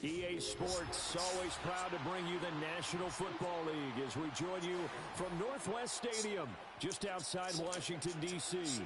EA Sports, always proud to bring you the National Football League as we join you from Northwest Stadium, just outside Washington, D.C.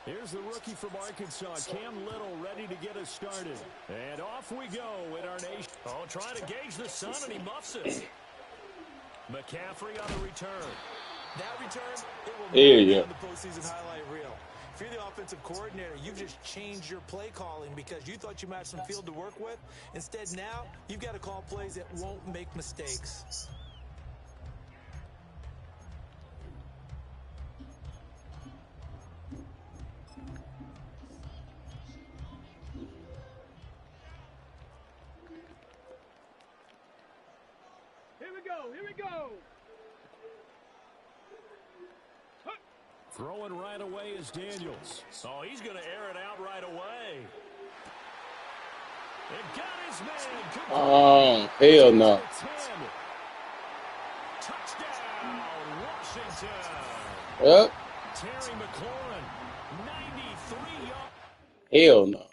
Here's the rookie from Arkansas, Cam Little, ready to get us started. And off we go in our nation. Oh, trying to gauge the sun, and he muffs it. McCaffrey on the return. That return, it will be on the postseason highlight reel. If you're the offensive coordinator, you've just changed your play calling because you thought you might have some field to work with. Instead, now, you've got to call plays that won't make mistakes. Here we go. Throwing right away is Daniels. Oh, he's going to air it out right away. It got his man. Oh, hell no. Touchdown, Washington. Yep. Terry McLaurin, 93 yards. Hell no.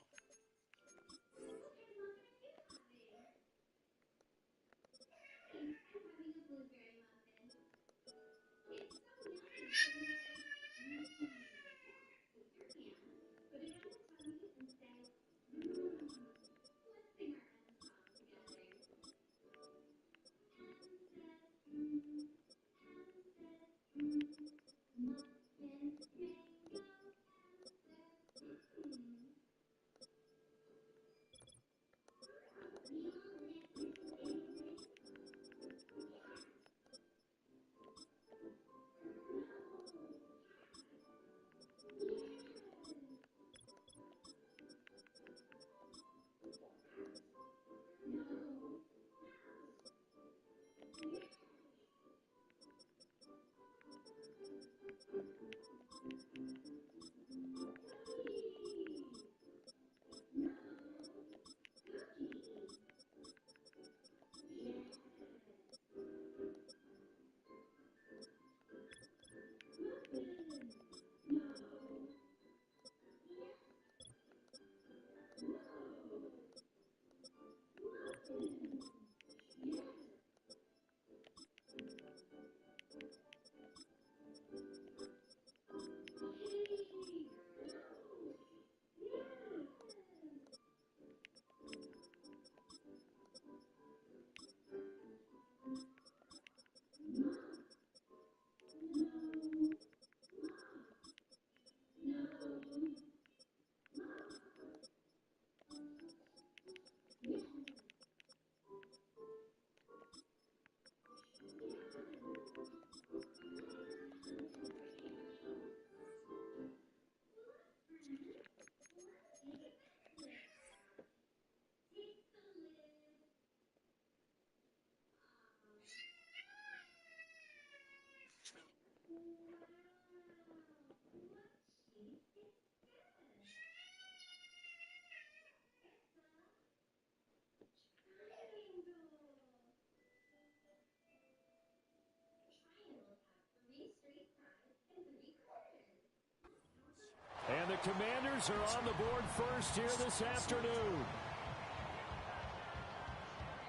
And the Commanders are on the board first here this afternoon.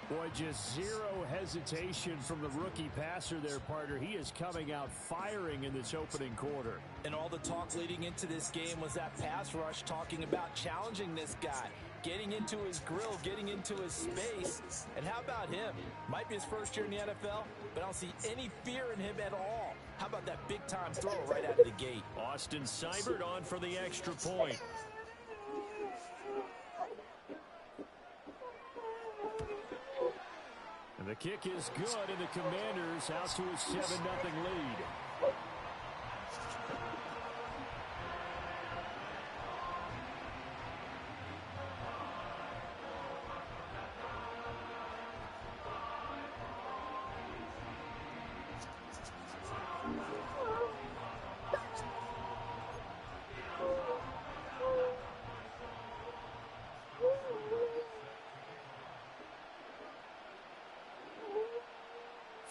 Boy, just zero hesitation from the rookie passer there, partner. He is coming out firing in this opening quarter. And all the talk leading into this game was that pass rush talking about challenging this guy, getting into his grill, getting into his space. And how about him? Might be his first year in the NFL, but I don't see any fear in him at all. How about that big-time throw right out of the gate? Austin Seibert on for the extra point. And the kick is good, and the Commanders out to a 7-0 lead.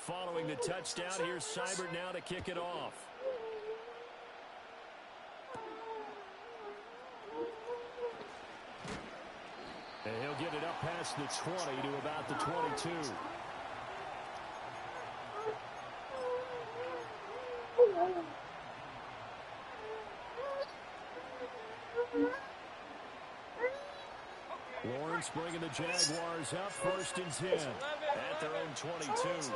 Following the touchdown, here's Seibert now to kick it off. And he'll get it up past the 20 to about the 22. Lawrence bringing the Jaguars up, 1st and 10 at their own 22.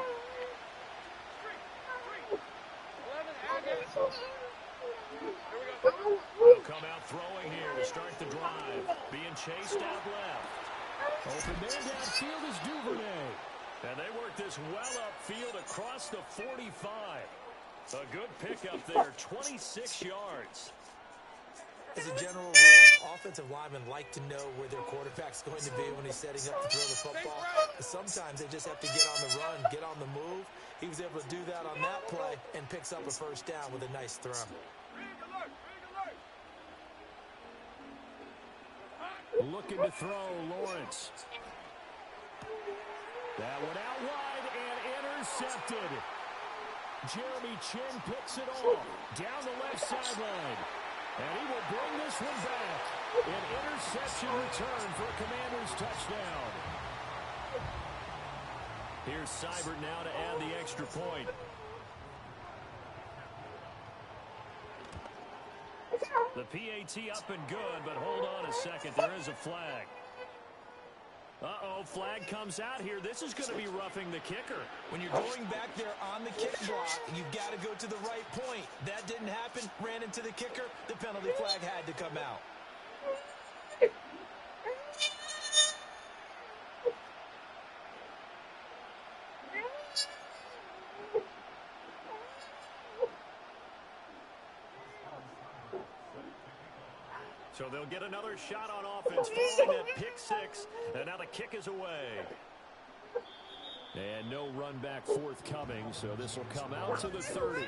They'll come out throwing here to start the drive. Being chased out left. Open man downfield is Duvernay. And they work this well upfield across the 45. A good pickup there, 26 yards. As a general rule, offensive linemen like to know where their quarterback's going to be when he's setting up to throw the football. But sometimes they just have to get on the run, get on the move. He was able to do that on that play and picks up a 1st down with a nice throw. Looking to throw, Lawrence. That one out wide and intercepted. Jeremy Chinn picks it off down the left sideline. And he will bring this one back. An interception return for a Commanders touchdown. Here's Seibert now to add the extra point. The PAT up and good, but hold on a second. There is a flag. Uh-oh, flag comes out here. This is going to be roughing the kicker. When you're going back there on the kick block, you've got to go to the right point. That didn't happen. Ran into the kicker. The penalty flag had to come out. So they'll get another shot on offense following that pick 6, and now the kick is away. And no run back forthcoming, so this will come out to the 30.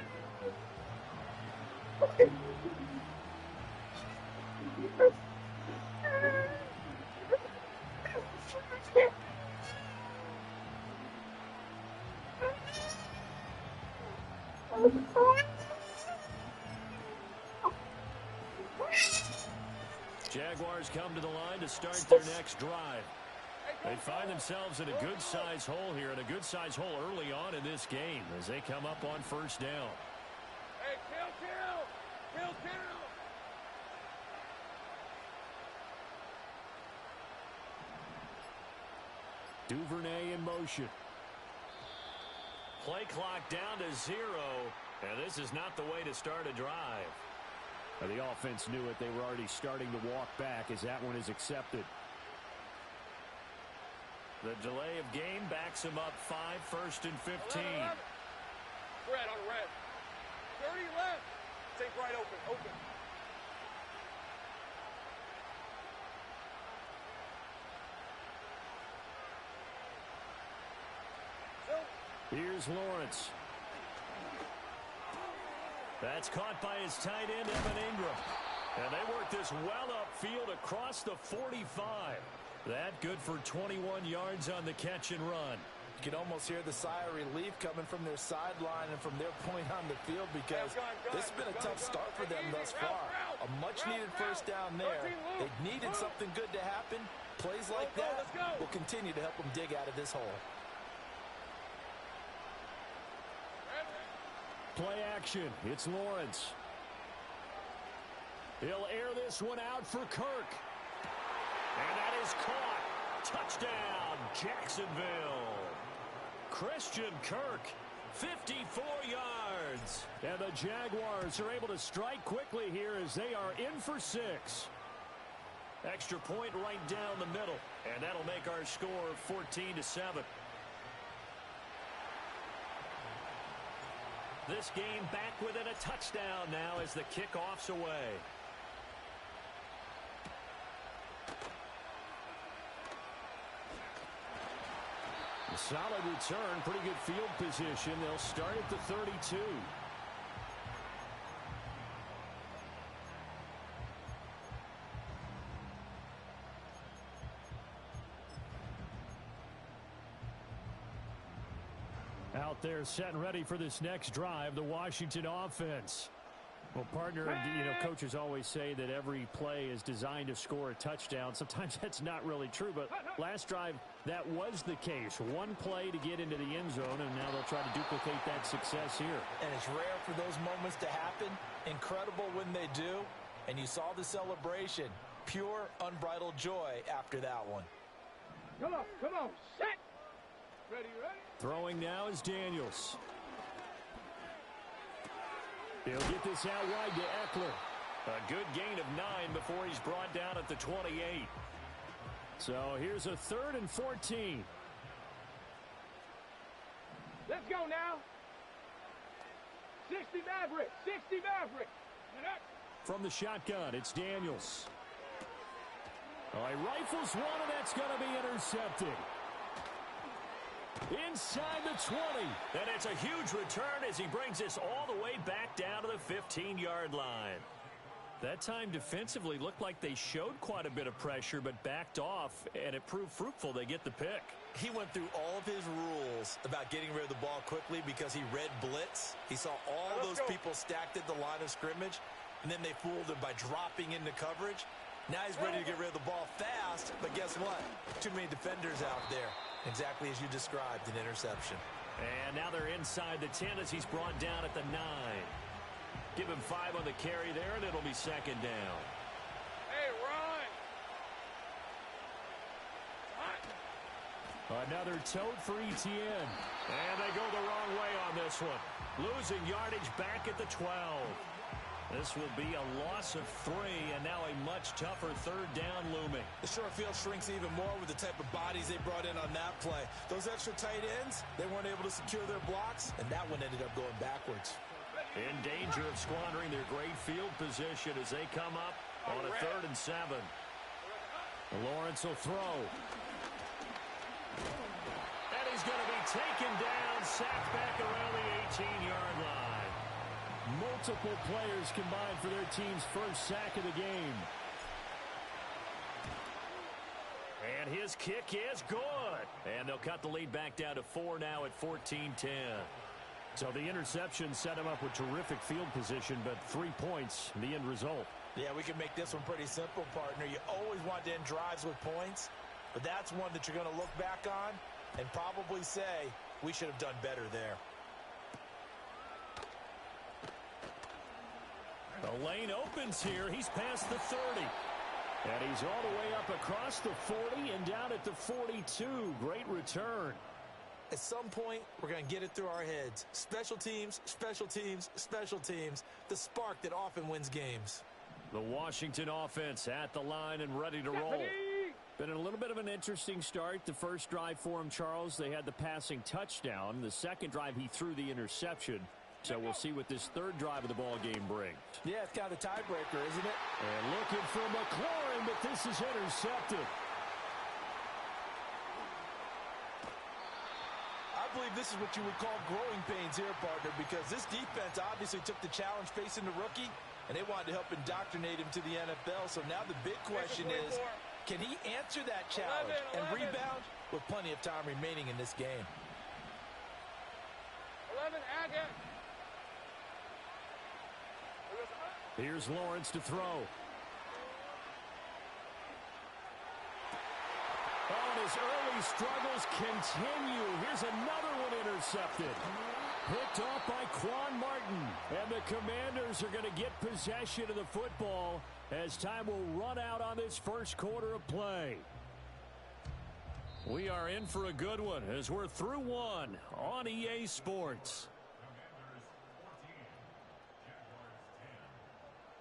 Jaguars come to the line to start their next drive. They find themselves in a good-sized hole here, and a good-sized hole early on in this game as they come up on 1st down. Hey, kill! Duvernay in motion. Play clock down to 0, and this is not the way to start a drive. The offense knew it. They were already starting to walk back as that one is accepted. The delay of game backs him up 5, 1st and 15. Red on red. 30 left. Take right open. Here's Lawrence. That's caught by his tight end, Evan Ingram. And they work this well upfield across the 45. That good for 21 yards on the catch and run. You can almost hear the sigh of relief coming from their sideline and from their point on the field because this has been a tough start for them thus far. A much-needed first down there. They needed something good to happen. Plays like that will continue to help them dig out of this hole. Play action. It's Lawrence. He'll air this one out for Kirk. And that is caught. Touchdown, Jacksonville. Christian Kirk, 54 yards. And the Jaguars are able to strike quickly here as they are in for 6. Extra point right down the middle. And that'll make our score 14-7. This game back within a touchdown now as the kickoff's away. A solid return, pretty good field position. They'll start at the 32. Out there set and ready for this next drive, the Washington offense. Well, partner, coaches always say that every play is designed to score a touchdown. Sometimes that's not really true, but last drive, that was the case. One play to get into the end zone, and now they'll try to duplicate that success here. And it's rare for those moments to happen. Incredible when they do. And you saw the celebration. Pure, unbridled joy after that one. Come on, set. Ready. Throwing now is Daniels. He'll get this out wide to Eckler. A good gain of 9 before he's brought down at the 28. So here's a 3rd and 14. Let's go now. 60 Maverick. From the shotgun, it's Daniels. Oh, he rifles one, and that's going to be intercepted. Inside the 20. And it's a huge return as he brings this all the way back down to the 15-yard line. That time defensively looked like they showed quite a bit of pressure but backed off, and it proved fruitful. They get the pick. He went through all of his rules about getting rid of the ball quickly because he read blitz. He saw all those people stacked at the line of scrimmage, and then they fooled him by dropping into coverage. Now he's ready to get rid of the ball fast, but guess what? Too many defenders out there. Exactly as you described, an interception. And now they're inside the 10 as he's brought down at the 9. Give him 5 on the carry there, and it'll be 2nd down. Hey, run. Another tote for Etienne. And they go the wrong way on this one. Losing yardage back at the 12. This will be a loss of 3, and now a much tougher 3rd down looming. The short field shrinks even more with the type of bodies they brought in on that play. Those extra tight ends, they weren't able to secure their blocks, and that one ended up going backwards. In danger of squandering their great field position as they come up on a 3rd and 7. Lawrence will throw. And he's going to be taken down, sacked back around the 18-yard line. Multiple players combined for their team's first sack of the game. And his kick is good. And they'll cut the lead back down to 4 now at 14-10. So the interception set him up with terrific field position, but 3 points, the end result. Yeah, we can make this one pretty simple, partner. You always want to end drives with points, but that's one that you're going to look back on and probably say, we should have done better there. The lane opens here. He's past the 30. And he's all the way up across the 40 and down at the 42. Great return. At some point, we're going to get it through our heads. Special teams, special teams, special teams. The spark that often wins games. The Washington offense at the line and ready to roll. Been a little bit of an interesting start. The first drive for him, Charles, they had the passing touchdown. The second drive, he threw the interception. So we'll see what this 3rd drive of the ball game brings. Yeah, it's kind of a tiebreaker, isn't it? And looking for McLaurin, but this is intercepted. I believe this is what you would call growing pains here, partner, because this defense obviously took the challenge facing the rookie, and they wanted to help indoctrinate him to the NFL. So now the big question is, can he answer that challenge and rebound with plenty of time remaining in this game? ahead. Here's Lawrence to throw. Oh, and his early struggles continue. Here's another one intercepted. Picked off by Quan Martin. And the Commanders are going to get possession of the football as time will run out on this first quarter of play. We are in for a good one as we're through one on EA Sports.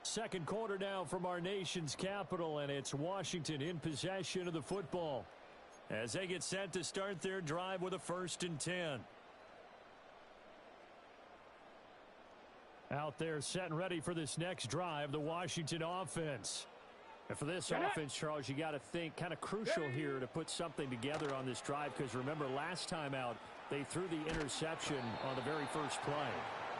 Second quarter now from our nation's capital, and it's Washington in possession of the football as they get set to start their drive with a 1st and 10. Out there set and ready for this next drive, the Washington offense. And for this offense, Charles, you got to think kind of crucial here to put something together on this drive, because remember last time out they threw the interception on the very first play.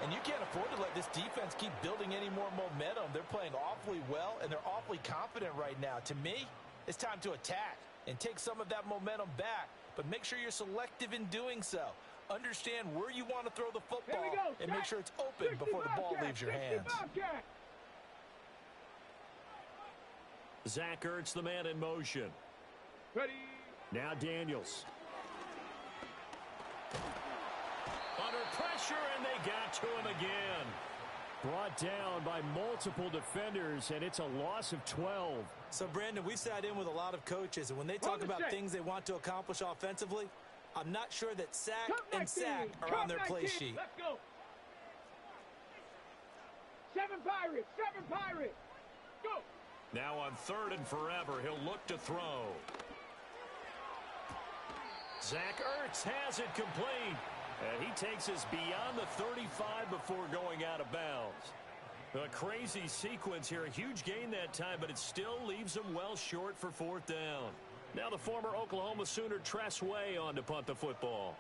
And you can't afford to let this defense keep building any more momentum. They're playing awfully well, and they're awfully confident right now. To me, it's time to attack and take some of that momentum back, but make sure you're selective in doing so. Understand where you want to throw the football and make sure it's open before the ball leaves your hands. Zach Ertz, the man in motion. Ready. Now Daniels. Under pressure, and they got to him again. Brought down by multiple defenders, and it's a loss of 12. So, Brandon, we've sat in with a lot of coaches, and when they talk about things they want to accomplish offensively, I'm not sure that sack and sack are on their play sheet. Let's go. 7 Pirates. 7 Pirates. Go. Now on 3rd and forever, he'll look to throw. Zach Ertz has it complete. And he takes us beyond the 35 before going out of bounds. A crazy sequence here. A huge gain that time, but it still leaves him well short for 4th down. Now the former Oklahoma Sooner Tress Way on to punt the football.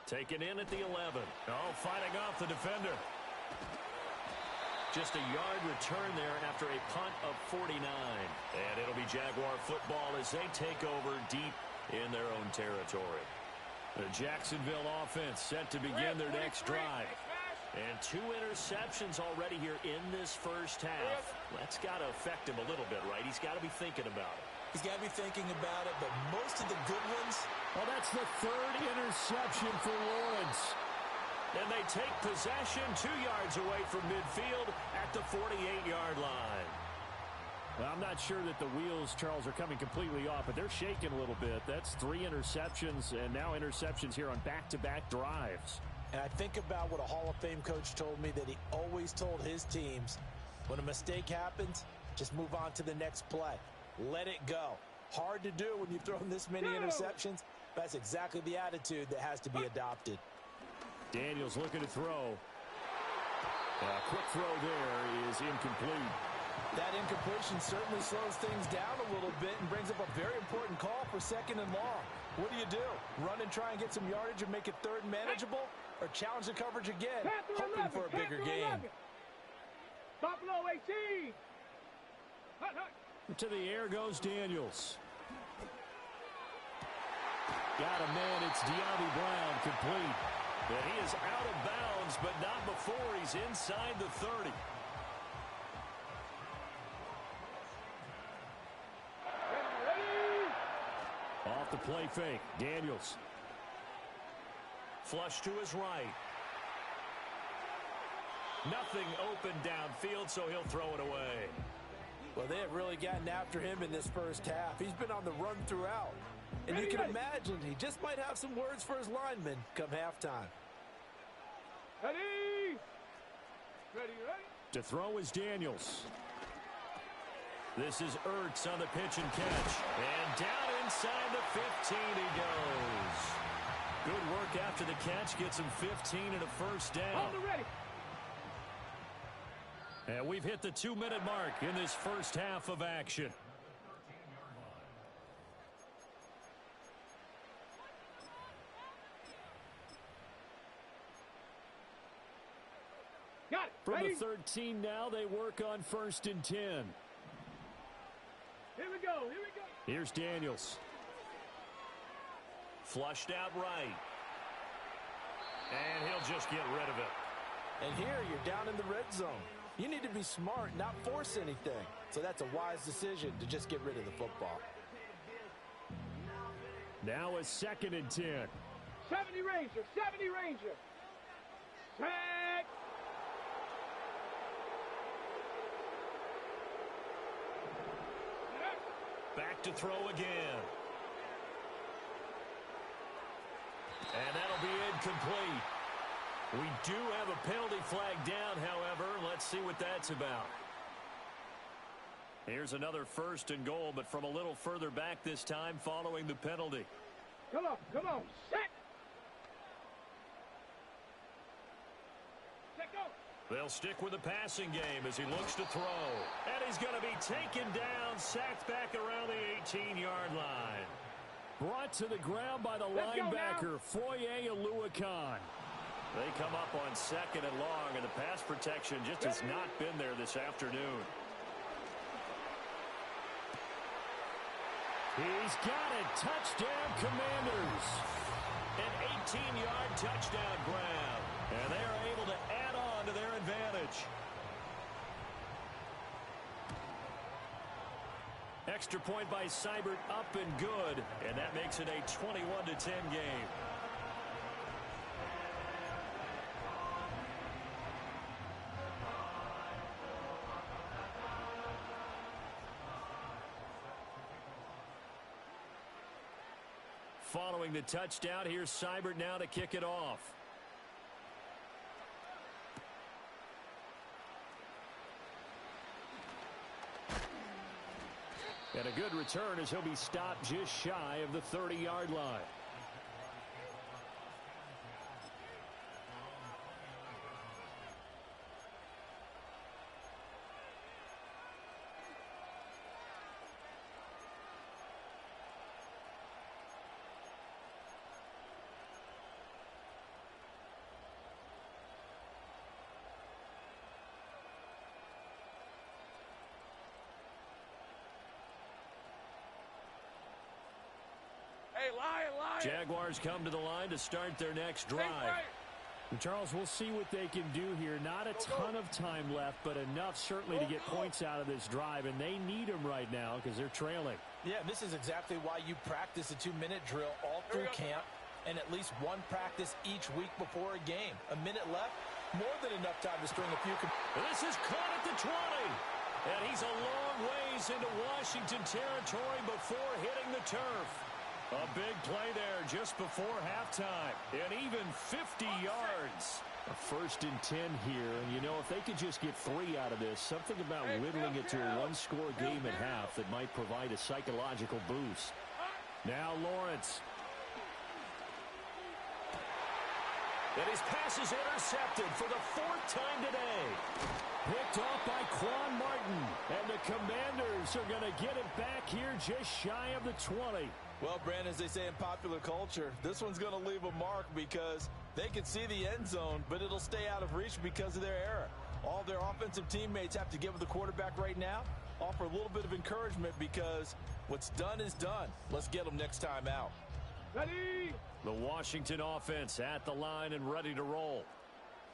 Taken in at the 11. Oh, fighting off the defender. Just a yard return there after a punt of 49. And it'll be Jaguar football as they take over deep in their own territory. The Jacksonville offense set to begin their next drive. And 2 interceptions already here in this first half. That's got to affect him a little bit, right? He's got to be thinking about it. He's got to be thinking about it, but most of the good ones. Well, that's the 3rd interception for Lawrence. And they take possession 2 yards away from midfield at the 48-yard line. Well, I'm not sure that the wheels, Charles, are coming completely off, but they're shaking a little bit. That's 3 interceptions, and now interceptions here on back-to-back drives. And I think about what a Hall of Fame coach told me, that he always told his teams, when a mistake happens, just move on to the next play. Let it go. Hard to do when you've thrown this many interceptions. That's exactly the attitude that has to be adopted. Daniels looking to throw. A quick throw there is incomplete. That incompletion certainly slows things down a little bit and brings up a very important call for 2nd and long. What do? Run and try and get some yardage and make it 3rd and manageable? Or challenge the coverage again, hoping for a bigger gain? Buffalo 18. Hut, hut. To the air goes Daniels. Got a man, it's De'Ami Brown, complete. And he is out of bounds, but not before he's inside the 30. Off the play fake, Daniels. Flush to his right. Nothing open downfield, so he'll throw it away. Well, they have really gotten after him in this first half. He's been on the run throughout. And you can imagine he just might have some words for his linemen come halftime. Ready. Ready, ready. To throw is Daniels. This is Ertz on the pitch and catch. And down inside the 15 he goes. Good work after the catch. Gets him 15 and a 1st down. Hold it ready. And we've hit the 2-minute mark in this first half of action. Got it. From Ready? the 13 now, they work on 1st and 10. Here's Daniels. Flushed out right. And he'll just get rid of it. And here you're down in the red zone. You need to be smart, not force anything. So that's a wise decision to just get rid of the football. Now a 2nd and 10. 70 Ranger, 70 Ranger. Tag. Back to throw again. And that'll be incomplete. We do have a penalty flag down, however. Let's see what that's about. Here's another 1st and goal, but from a little further back this time following the penalty. Come on, set. Set, go. They'll stick with the passing game as he looks to throw. And he's going to be taken down, sacked back around the 18-yard line. Brought to the ground by the linebacker, Foye Oluokun. They come up on 2nd and long, and the pass protection just has not been there this afternoon. He's got it. Touchdown, Commanders. An 18-yard touchdown grab. And they are able to add on to their advantage. Extra point by Seibert, up and good. And that makes it a 21-10 game. Following the touchdown, here's Seibert now to kick it off. And a good return as he'll be stopped just shy of the 30-yard line. Hey, lion. Jaguars come to the line to start their next drive. And Charles, we'll see what they can do here. Not a ton of time left, but enough certainly to get points out of this drive, and they need them right now because they're trailing. Yeah, this is exactly why you practice a 2-minute drill all through camp and at least one practice each week before a game. A minute left, more than enough time to string a few. This is caught at the 20. And he's a long ways into Washington territory before hitting the turf. A big play there just before halftime. And even 50 yards. A 1st and 10 here. And, you know, if they could just get 3 out of this, something about whittling it to a one-score game at half that might provide a psychological boost. Now Lawrence. And his pass is intercepted for the 4th time today. Picked off by Quan Martin. And the Commanders are going to get it back here just shy of the 20. Well, Brandon, as they say in popular culture, this one's going to leave a mark because they can see the end zone, but it'll stay out of reach because of their error. All their offensive teammates have to give the quarterback right now, offer a little bit of encouragement because what's done is done. Let's get them next time out. Ready. The Washington offense at the line and ready to roll.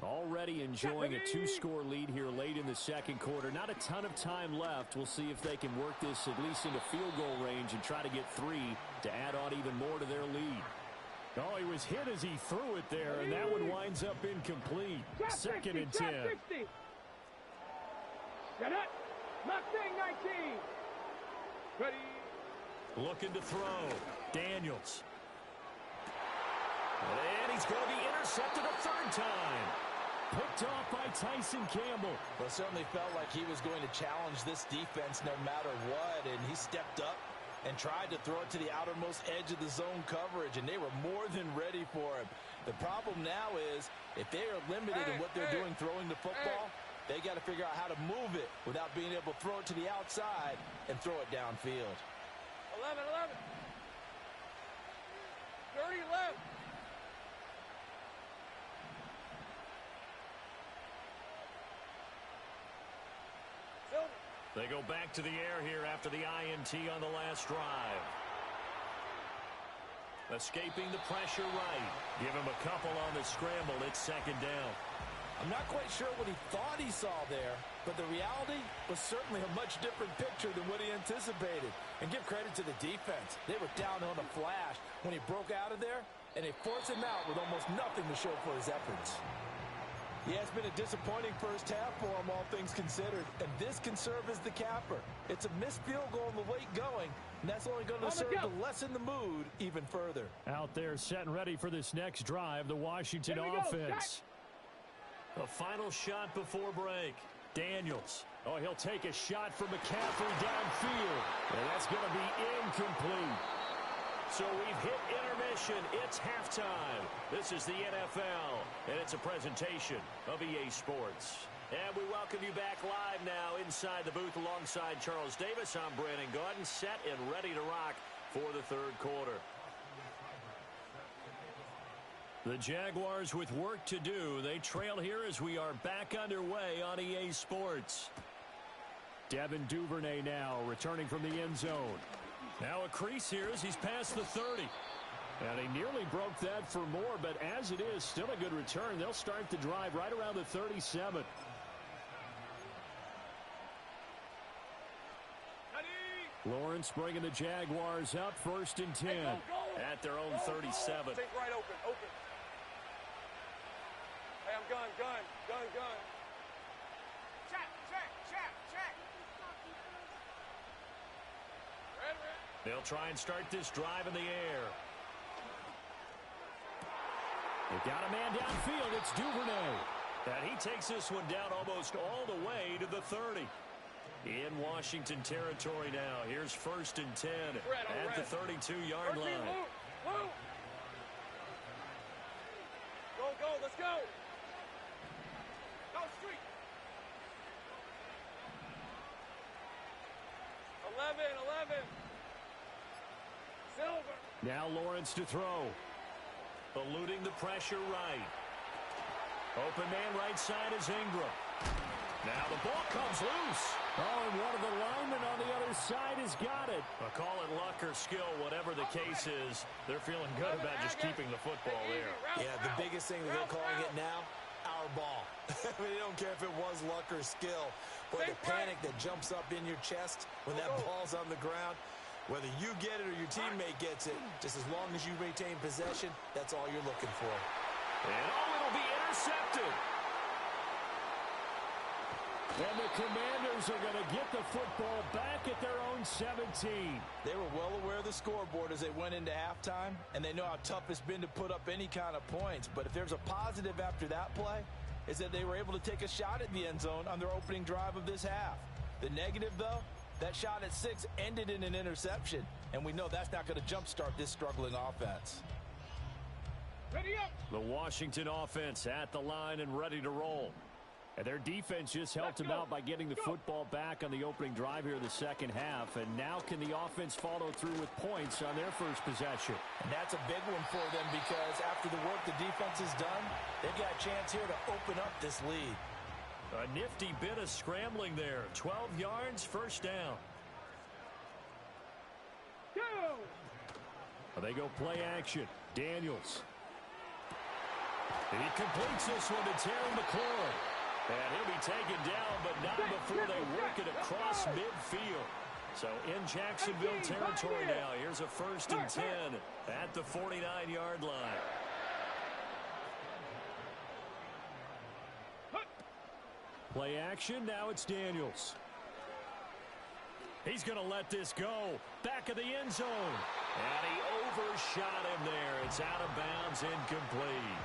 Already enjoying a 2-score lead here late in the 2nd quarter. Not a ton of time left. We'll see if they can work this at least into field goal range and try to get 3 to add on even more to their lead. Oh, he was hit as he threw it there, and that one winds up incomplete. 2nd and 10. Get it. Mustang 19. Ready. Looking to throw. Daniels. And he's going to be intercepted a 3rd time. Picked off by Tyson Campbell. Well, it certainly felt like he was going to challenge this defense no matter what, and he stepped up and tried to throw it to the outermost edge of the zone coverage, and they were more than ready for him. The problem now is if they are limited in what they're doing throwing the football, they got to figure out how to move it without being able to throw it to the outside and throw it downfield. 11. 30 left. They go back to the air here after the INT on the last drive. Escaping the pressure right. Give him a couple on the scramble. It's second down. I'm not quite sure what he thought he saw there, but the reality was certainly a much different picture than what he anticipated. And give credit to the defense. They were down on a flash when he broke out of there, and they forced him out with almost nothing to show for his efforts. Yeah, it's been a disappointing first half for him, all things considered. And this can serve as the capper. It's a missed field goal in the late going, and that's only going to serve to lessen the mood even further. Out there set and ready for this next drive, the Washington offense. A final shot before break. Daniels. Oh, he'll take a shot from McCaffrey downfield. And that's going to be incomplete. So we've hit intermission. It's halftime. This is the NFL, and it's a presentation of EA Sports. And we welcome you back live now inside the booth alongside Charles Davis. I'm Brandon Gaudin, set and ready to rock for the third quarter. The Jaguars with work to do. They trail here as we are back underway on EA Sports. Devin Duvernay now returning from the end zone. Now a crease here as he's past the 30. And he nearly broke that for more, but as it is, still a good return. They'll start the drive right around the 37. Lawrence bringing the Jaguars up, 1st and 10 at their own 37. Take right open, open. Hey, I'm gun. Check. Red. They'll try and start this drive in the air. They've got a man downfield. It's Duvernay. And he takes this one down almost all the way to the 30. In Washington territory now. Here's 1st and 10 at the 32-yard line. Go, let's go. Go street. 11. Silver. Now Lawrence to throw. Eluding the pressure right. Open man right side is Ingram. Now the ball comes loose. Oh, and one of the linemen on the other side has got it. Call it luck or skill, whatever the case is. They're feeling good about just keeping the football there. Yeah, the biggest thing that they're calling it now, our ball. I mean, they don't care if it was luck or skill. Boy, the panic that jumps up in your chest when that ball's on the ground, whether you get it or your teammate gets it, just as long as you maintain possession, that's all you're looking for. And it'll be intercepted. And the Commanders are going to get the football back at their own 17. They were well aware of the scoreboard as they went into halftime, and they know how tough it's been to put up any kind of points. But if there's a positive after that play, is that they were able to take a shot at the end zone on their opening drive of this half. The negative, though, that shot at 6 ended in an interception, and we know that's not going to jumpstart this struggling offense. Ready up. The Washington offense at the line and ready to roll. And their defense just helped them out by getting the football back on the opening drive here in the second half. And now can the offense follow through with points on their first possession? And that's a big one for them because after the work the defense has done, they've got a chance here to open up this lead. A nifty bit of scrambling there. 12 yards, 1st down. Go! They go play action. Daniels. He completes this one to Terry McLaurin. And he'll be taken down, but not before they work it across midfield. So in Jacksonville territory now. Here's a 1st and 10 at the 49-yard line. Play action. Now it's Daniels. He's going to let this go. Back of the end zone. And he overshot him there. It's out of bounds, incomplete.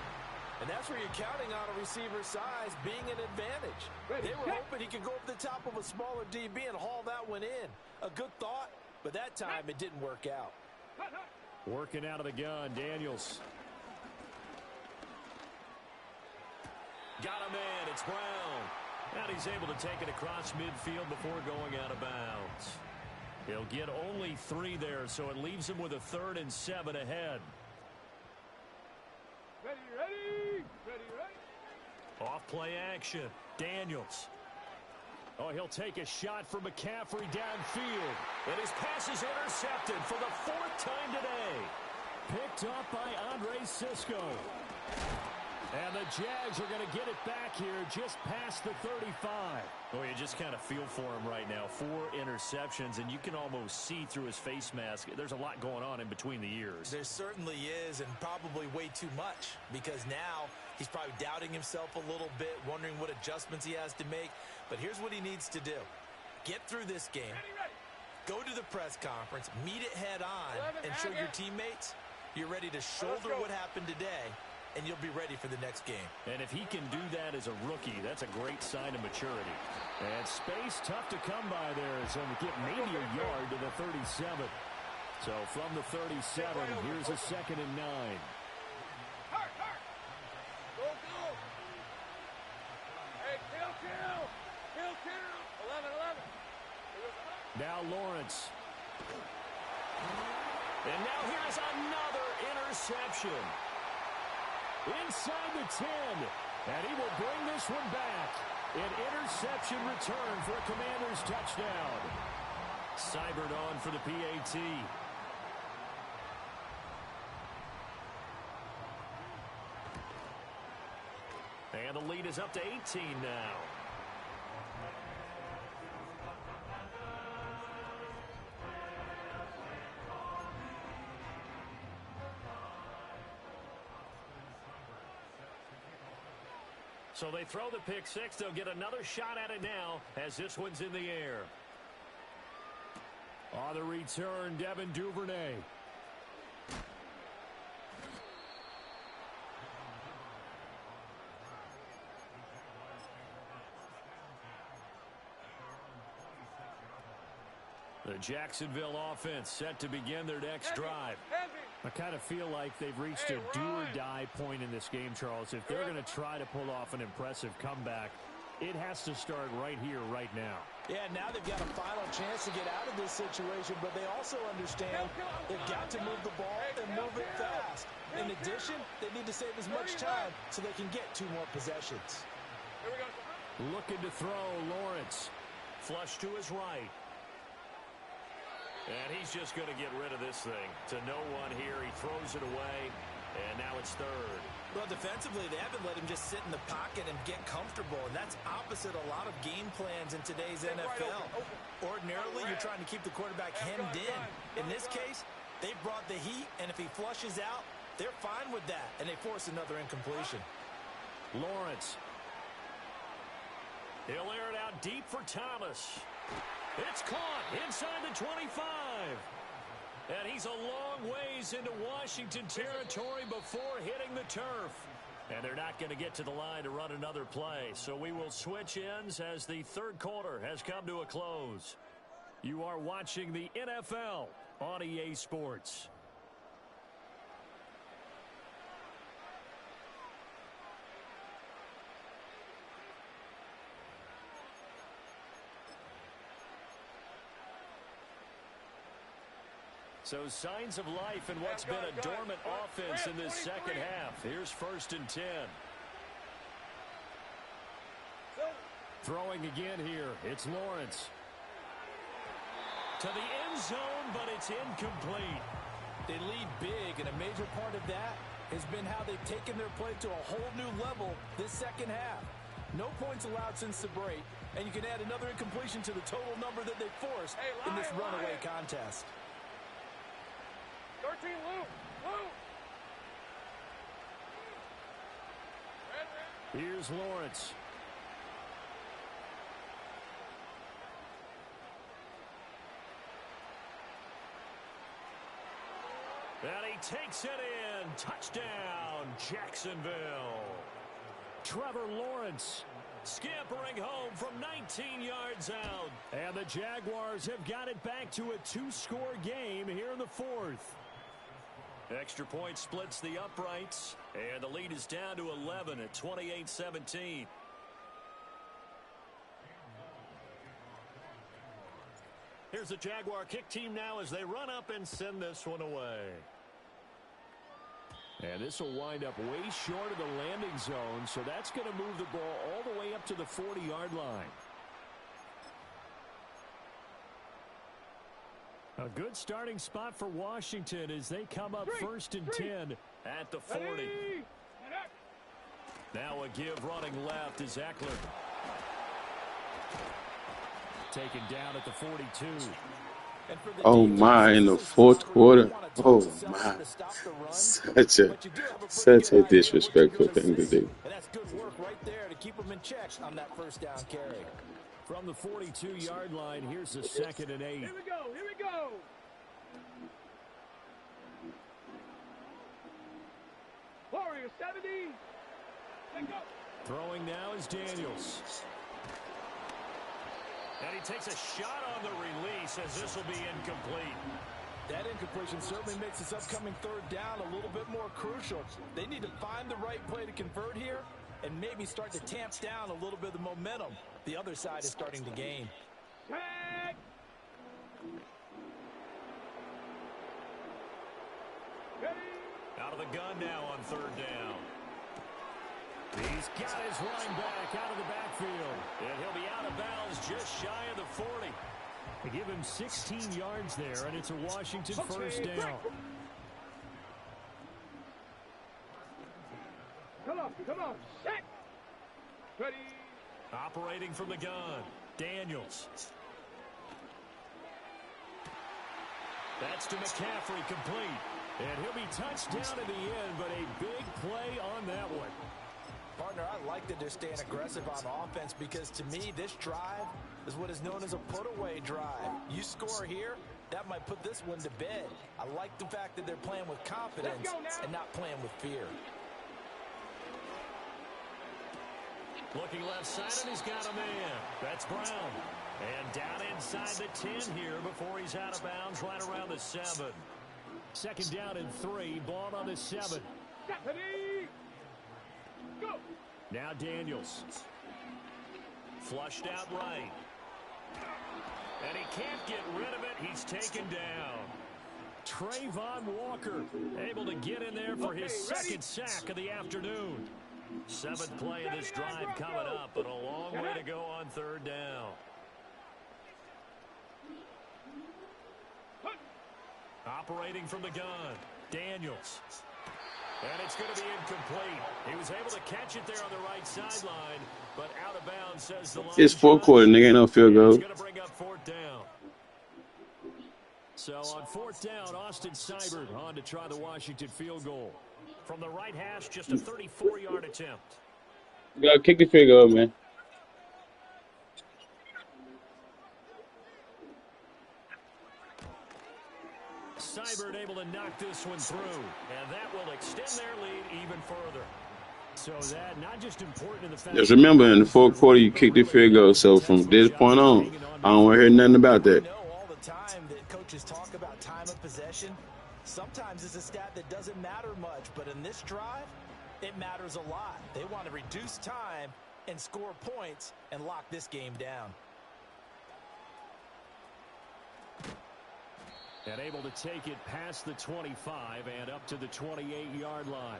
And that's where you're counting on a receiver's size being an advantage. They were hoping he could go up the top of a smaller DB and haul that one in. A good thought, but that time it didn't work out. Working out of the gun, Daniels. Got a man, it's Brown. And he's able to take it across midfield before going out of bounds. He'll get only 3 there, so it leaves him with a 3rd and 7 ahead. Ready. Off play action. Daniels. Oh, he'll take a shot for McCaffrey downfield. And his pass is intercepted for the 4th time today. Picked up by Andre Cisco. And the Jags are going to get it back here just past the 35. Well, you just kind of feel for him right now. 4 interceptions, and you can almost see through his face mask. There's a lot going on in between the ears. There certainly is, and probably way too much, because now he's probably doubting himself a little bit, wondering what adjustments he has to make. But here's what he needs to do. Get through this game. Go to the press conference, meet it head on, and show your teammates you're ready to shoulder what happened today, and you'll be ready for the next game. And if he can do that as a rookie, that's a great sign of maturity. And space tough to come by there, so we get maybe a yard to the 37. So from the 37, here's a 2nd and 9. Go, go. Hey, kill. 11. Now Lawrence. And now here's another interception. Inside the 10. And he will bring this one back. An interception return for a Commanders touchdown. Seibert on for the PAT. And the lead is up to 18 now. So they throw the pick six. They'll get another shot at it now as this one's in the air. On the return, Devin Duvernay. The Jacksonville offense set to begin their next drive. I kind of feel like they've reached a do-or-die point in this game, Charles. If they're going to try to pull off an impressive comeback, it has to start right here, right now. Yeah, now they've got a final chance to get out of this situation, but they also understand they've got to move the ball and move it fast. In addition, they need to save as much time so they can get 2 more possessions. Looking to throw, Lawrence. Flush to his right. And he's just going to get rid of this thing. To no one here. He throws it away. And now it's 3rd. Well, defensively, they haven't let him just sit in the pocket and get comfortable. And that's opposite a lot of game plans in today's NFL. Ordinarily, you're trying to keep the quarterback hemmed in. In this case, they brought the heat. And if he flushes out, they're fine with that. And they force another incompletion. Lawrence. He'll air it out deep for Thomas. It's caught inside the 25. And he's a long ways into Washington territory before hitting the turf. And they're not going to get to the line to run another play. So we will switch ends as the 3rd quarter has come to a close. You are watching the NFL on EA Sports. So signs of life in what's been a dormant offense in this second half. Here's 1st and 10. Throwing again here. It's Lawrence. To the end zone, but it's incomplete. They lead big, and a major part of that has been how they've taken their play to a whole new level this second half. No points allowed since the break, and you can add another incompletion to the total number that they forced in this runaway contest. 13, Lou. Here's Lawrence. And he takes it in. Touchdown, Jacksonville. Trevor Lawrence scampering home from 19 yards out. And the Jaguars have got it back to a 2-score game here in the 4th. Extra point splits the uprights, and the lead is down to 11 at 28-17. Here's the Jaguar kick team now as they run up and send this one away. And this will wind up way short of the landing zone, so that's going to move the ball all the way up to the 40-yard line. A good starting spot for Washington as they come up 1st and 10 at the 40. Now a give running left is Eckler. Taken down at the 42. Oh my, in the fourth quarter. Oh my. Such a disrespectful thing to do. And that's good work right there to keep them in check on that first down carry. From the 42-yard line, here's the 2nd and 8. Here we go. Here we go. Warrior 70. Let go. Throwing now is Daniels. And he takes a shot on the release as this will be incomplete. That incompletion certainly makes this upcoming 3rd down a little bit more crucial. They need to find the right play to convert here and maybe start to tamp down a little bit of the momentum the other side is starting to gain. Tag. Out of the gun now on 3rd down. He's got his running back out of the backfield. And he'll be out of bounds just shy of the 40. They give him 16 yards there, and it's a Washington 1st down. Come on. Set. Ready. Operating from the gun, Daniels. That's to McCaffrey, complete. And he'll be touched down at the end, but a big play on that one. Partner, I like that they're staying aggressive on offense because to me, this drive is what is known as a put-away drive. You score here, that might put this one to bed. I like the fact that they're playing with confidence and not playing with fear. Looking left side, and he's got a man. That's Brown. And down inside the 10 here before he's out of bounds right around the 7. 2nd down and 3, ball on the 7. Ready. Go. Now Daniels. Flushed out right. And he can't get rid of it. He's taken down. Trayvon Walker able to get in there for his 2nd sack of the afternoon. 7th play of this drive coming up, but a long way to go on 3rd down. Operating from the gun, Daniels. And it's going to be incomplete. He was able to catch it there on the right sideline, but out of bounds, says the line. It's 4th quarter, nigga. Ain't no field goal. It's going to bring up 4th down. So on 4th down, Austin Seibert on to try the Washington field goal. From the right hash, just a 34-yard attempt. You gotta kick the field goal, man. Seibert able to knock this one through, and that will extend their lead even further. So that not just important in the fact. Just remember, in the 4th quarter, you kick the field goal. So from this point on, I don't want to hear nothing about that. You know all the time that coaches talk about time of possession. Sometimes it's a stat that doesn't matter much, but in this drive, it matters a lot. They want to reduce time and score points and lock this game down. And able to take it past the 25 and up to the 28-yard line.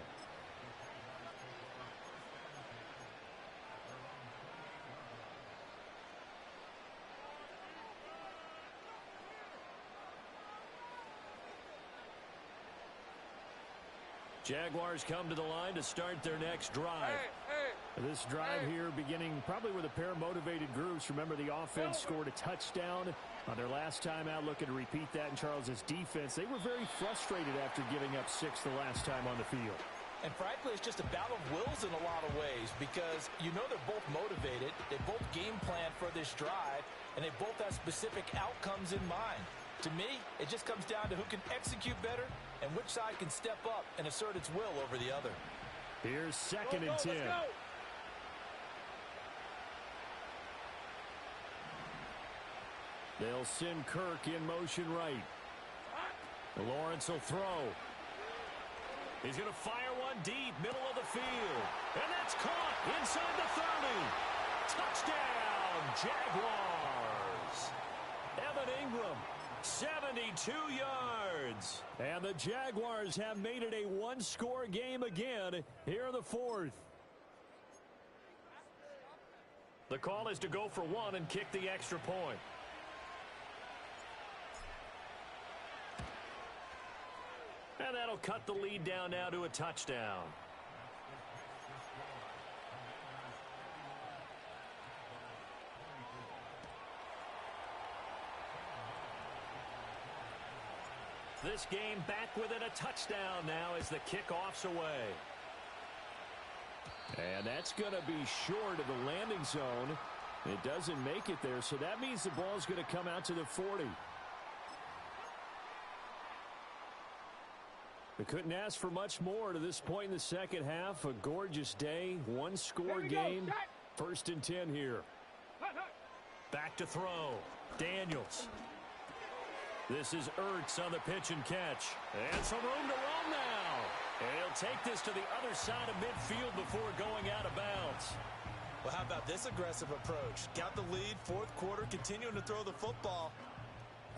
Jaguars come to the line to start their next drive. This drive here beginning probably with a pair of motivated groups. Remember, the offense scored a touchdown on their last time out, looking to repeat that in Charles's defense. They were very frustrated after giving up 6 the last time on the field. And frankly, it's just a battle of wills in a lot of ways because you know they're both motivated, they both game plan for this drive, and they both have specific outcomes in mind. To me, it just comes down to who can execute better and which side can step up and assert its will over the other. Here's 2nd and 10. They'll send Kirk in motion right. Lawrence will throw. He's going to fire one deep, middle of the field. And that's caught inside the 30. Touchdown, Jaguars. Evan Ingram, 72 yards. And the Jaguars have made it a one-score game again here in the 4th. The call is to go for 1 and kick the extra point. And that'll cut the lead down now to a touchdown. This game back within a touchdown now as the kickoff's away. And that's going to be short of the landing zone. It doesn't make it there, so that means the ball's going to come out to the 40. We couldn't ask for much more to this point in the second half. A gorgeous day, one-score game. 1st and 10 here. Back to throw. Daniels. This is Ertz on the pitch and catch. And some room to run now. And he'll take this to the other side of midfield before going out of bounds. Well, how about this aggressive approach? Got the lead, 4th quarter, continuing to throw the football.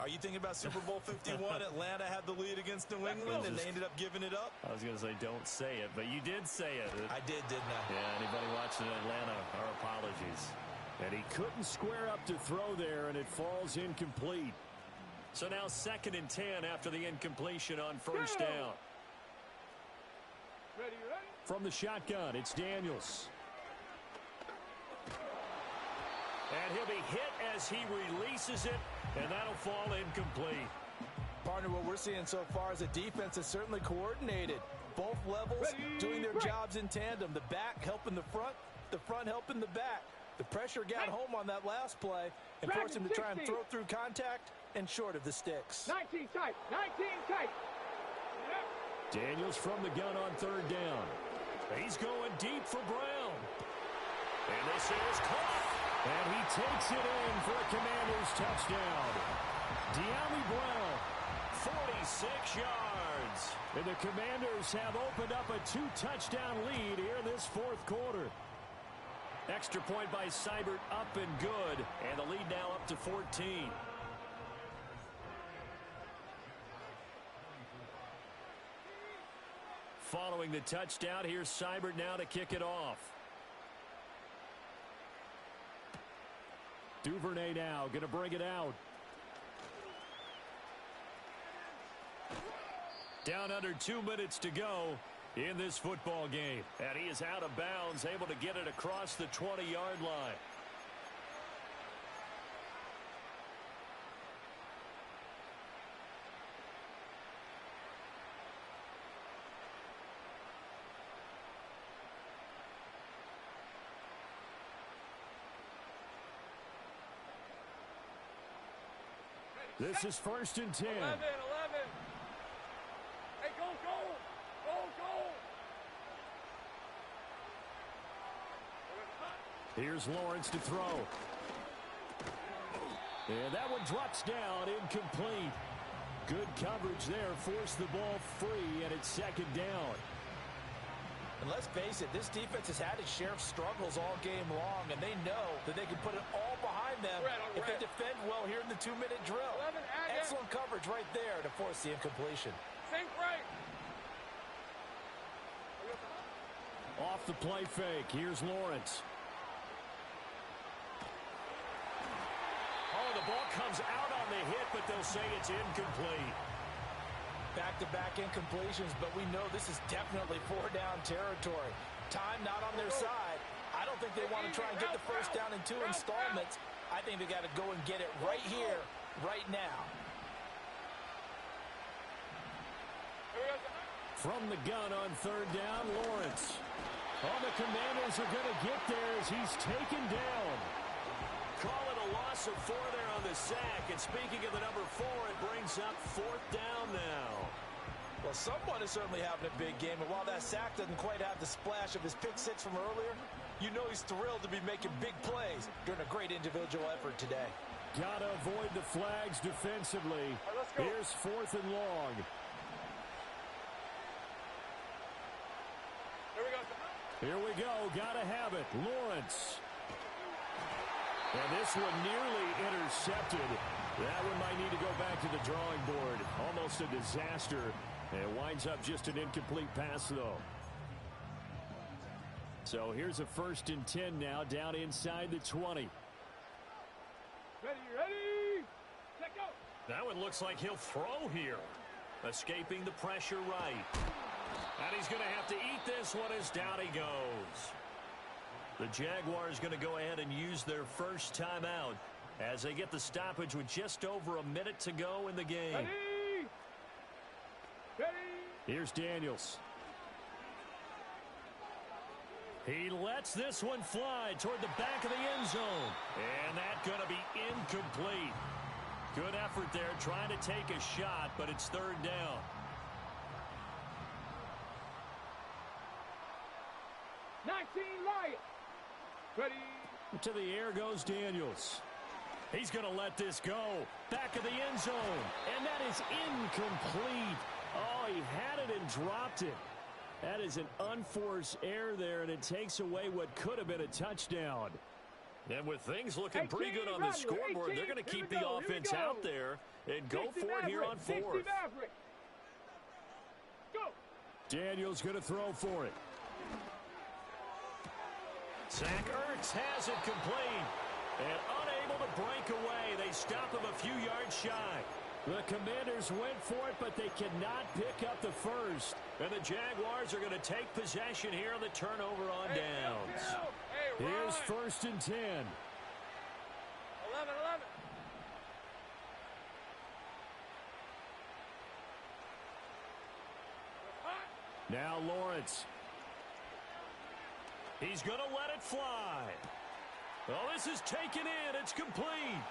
Are you thinking about Super Bowl 51? Atlanta had the lead against New England, and they ended up giving it up? I was going to say don't say it, but you did say it. I did, didn't I? Yeah, anybody watching Atlanta, our apologies. And he couldn't square up to throw there, and it falls incomplete. So now 2nd and 10 after the incompletion on 1st down. Ready? From the shotgun, it's Daniels. And he'll be hit as he releases it, and that'll fall incomplete. Partner, what we're seeing so far is a defense is certainly coordinated. Both levels doing their jobs in tandem. The back helping the front helping the back. The pressure got home on that last play and forced him to try and throw through contact and short of the sticks. 19 tight. 19 tight. Daniels from the gun on 3rd down. He's going deep for Brown. And this is caught. And he takes it in for a Commanders touchdown. De'Ami Brown, 46 yards. And the Commanders have opened up a 2-touchdown lead here in this 4th quarter. Extra point by Seibert, up and good. And the lead now up to 14. Following the touchdown, here's Seibert now to kick it off. Duvernay now going to bring it out. Down under 2 minutes to go in this football game. And he is out of bounds, able to get it across the 20-yard line. This is 1st and 10. 11. Hey, go. Here's Lawrence to throw. And that one drops down, incomplete. Good coverage there, forced the ball free, and it's 2nd down. And let's face it, this defense has had its share of struggles all game long, and they know that they can put it all behind them if they defend well here in the 2-minute drill. Excellent coverage right there to force the incompletion. Sink right. Off the play fake, here's Lawrence. Oh, the ball comes out on the hit, but they'll say it's incomplete. Back-to-back incompletions, but we know this is definitely 4-down territory. Time not on their side. I don't think they want to try and get the 1st down in 2 installments. I think they got to go and get it right here, right now. From the gun on 3rd down, Lawrence. Oh, the Commanders are going to get there as he's taken down. Call it a loss of 4 there on the sack. And speaking of the number 4, it brings up 4th down now. Well, someone is certainly having a big game. And while that sack doesn't quite have the splash of his pick 6 from earlier, you know he's thrilled to be making big plays during a great individual effort today. Got to avoid the flags defensively. Let's go. Here's 4th and long. Here we go. Got to have it. Lawrence. And this one nearly intercepted. That one might need to go back to the drawing board. Almost a disaster. And it winds up just an incomplete pass, though. So here's a 1st and 10 now, down inside the 20. Ready. Let go. That one looks like he'll throw here. Escaping the pressure right. And he's going to have to eat this one as down he goes. The Jaguars going to go ahead and use their first timeout as they get the stoppage with just over a minute to go in the game. Ready? Ready? Here's Daniels. He lets this one fly toward the back of the end zone. And that's going to be incomplete. Good effort there trying to take a shot, but it's third down. Lions. Ready? To the air goes Daniels. He's going to let this go. Back of the end zone. And that is incomplete. Oh, he had it and dropped it. That is an unforced error there, and it takes away what could have been a touchdown. And with things looking pretty good on the scoreboard, they're going to keep the offense out there and go for it here on fourth. Daniels going to throw for it. Zach Ertz has it complete. And unable to break away, they stop him a few yards shy. The Commanders went for it, but they cannot pick up the first. And the Jaguars are going to take possession here on the turnover on downs. Here's first and 10. 11. Now Lawrence. He's going to let it fly. Oh, this is taken in. It's complete.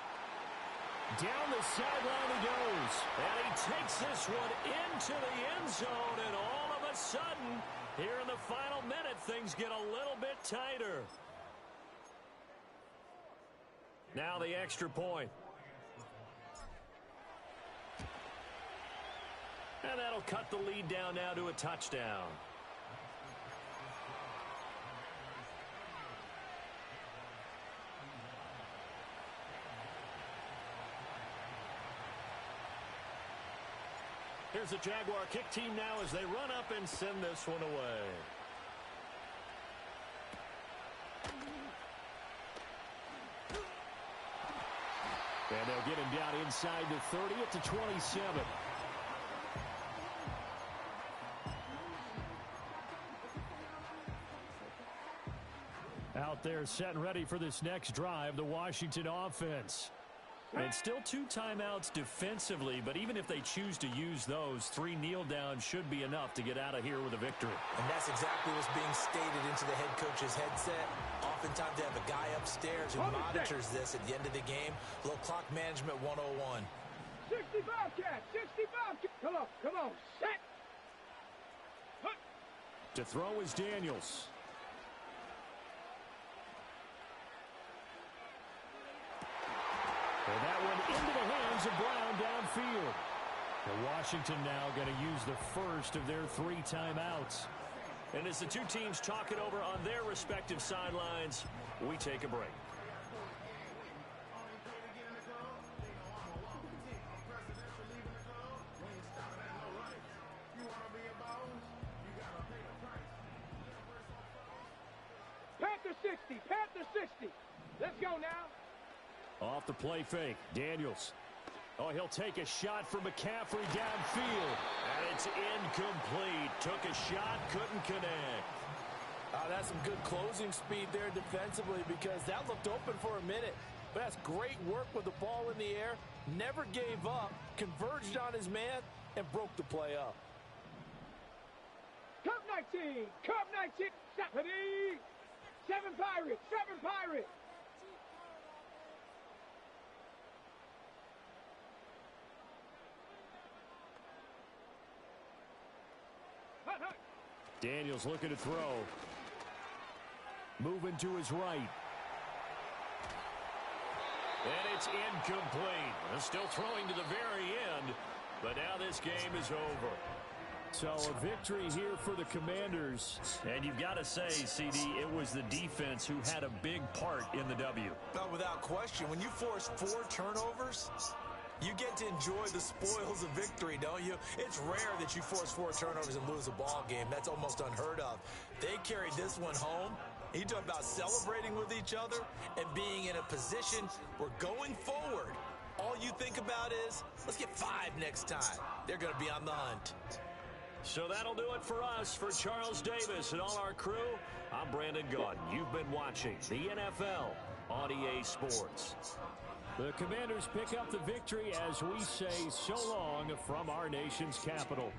Down the sideline he goes. And he takes this one into the end zone. And all of a sudden, here in the final minute, things get a little bit tighter. Now the extra point. And that'll cut the lead down now to a touchdown. Here's the Jaguar kick team now as they run up and send this one away. And they'll get him down inside the 30 at the 27. Out there set and ready for this next drive, the Washington offense. And still 2 timeouts defensively, but even if they choose to use those, 3 kneel downs should be enough to get out of here with a victory. And that's exactly what's being stated into the head coach's headset. Oftentimes they have a guy upstairs who monitors this at the end of the game. Little clock management 101. 65 catch, 65 catch. Come on, set. To throw is Daniels. And that one into the hands of Brown downfield. And Washington now going to use the first of their 3 timeouts. And as the 2 teams talk it over on their respective sidelines, we take a break. Panther 60. Let's go now. Off the play fake, Daniels. Oh, he'll take a shot from McCaffrey downfield. And it's incomplete. Took a shot, couldn't connect. That's some good closing speed there defensively because that looked open for a minute. But that's great work with the ball in the air. Never gave up, converged on his man, and broke the play up. Cup 19. 7 Pirates. Daniels looking to throw. Moving to his right. And it's incomplete. Still throwing to the very end. But now this game is over. So a victory here for the Commanders. And you've got to say, CD, it was the defense who had a big part in the W. Without question, when you force 4 turnovers, you get to enjoy the spoils of victory, don't you? It's rare that you force 4 turnovers and lose a ball game. That's almost unheard of. They carried this one home. You talk about celebrating with each other and being in a position where going forward, all you think about is, let's get 5 next time. They're going to be on the hunt. So that'll do it for us. For Charles Davis and all our crew, I'm Brandon Gaudin. You've been watching the NFL on EA Sports. The Commanders pick up the victory as we say so long from our nation's capital.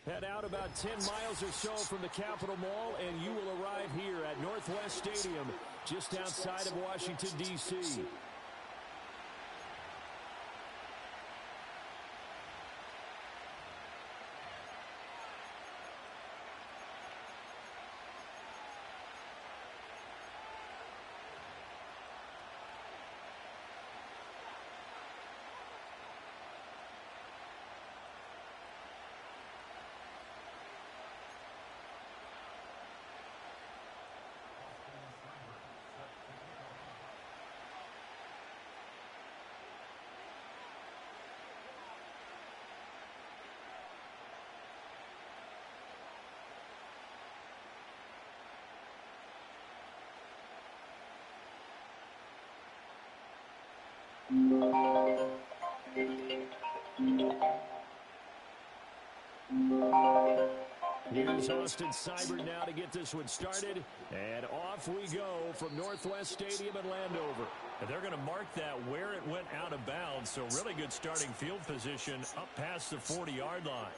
Head out about 10 miles or so from the Capitol Mall, and you will arrive here at Northwest Stadium, just outside of Washington, D.C. Here's Austin Seibert now to get this one started. And off we go from Northwest Stadium in Landover. And they're going to mark that where it went out of bounds. So really good starting field position up past the 40-yard line.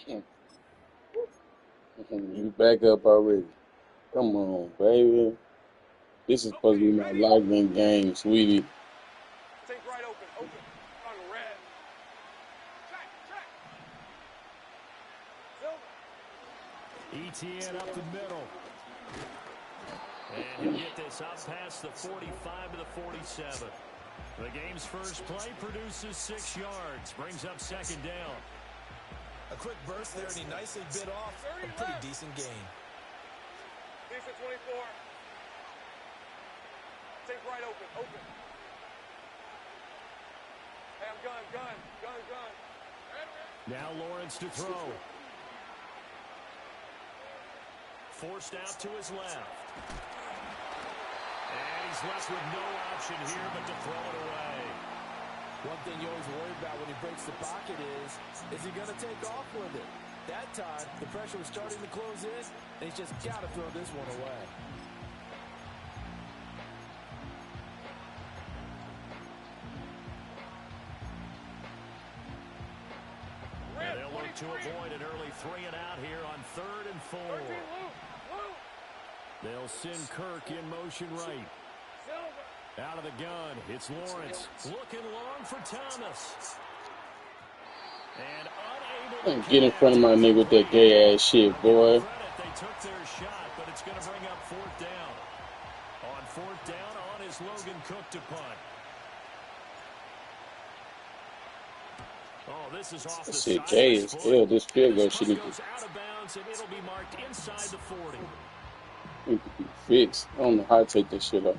You back up already. Come on, baby. This is supposed to be my logging game, sweetie. Take right open. Open. On red. Check. Silver. ETN up the middle. And he'll get this up past the 45 to the 47. The game's first play produces 6 yards. Brings up second down. A quick burst there, and he nicely bit off a pretty decent gain. Decent 24. Take right open. Hey, I'm gun. Now Lawrence to throw. Forced out to his left. And he's left with no option here but to throw it away. One thing you always worry about when he breaks the pocket is he going to take off with it? That time, the pressure was starting to close in, and he's just got to throw this one away. And they'll look to avoid an early 3 and out here on 3rd and 4. They'll send Kirk in motion right. Out of the gun, it's Lawrence. Looking long for Thomas. And unable to Get in front of my nigga with that gay ass shit, boy. They took their shot, but it's going to bring up 4th down. On 4th down, on is Logan Cook to punt. Oh, this is off the Shit, side gay of as his hell. foot. This field goal This shit punt need goes out of bounds, and it'll be marked inside the 40. to be fixed. I don't know how to take this shit up.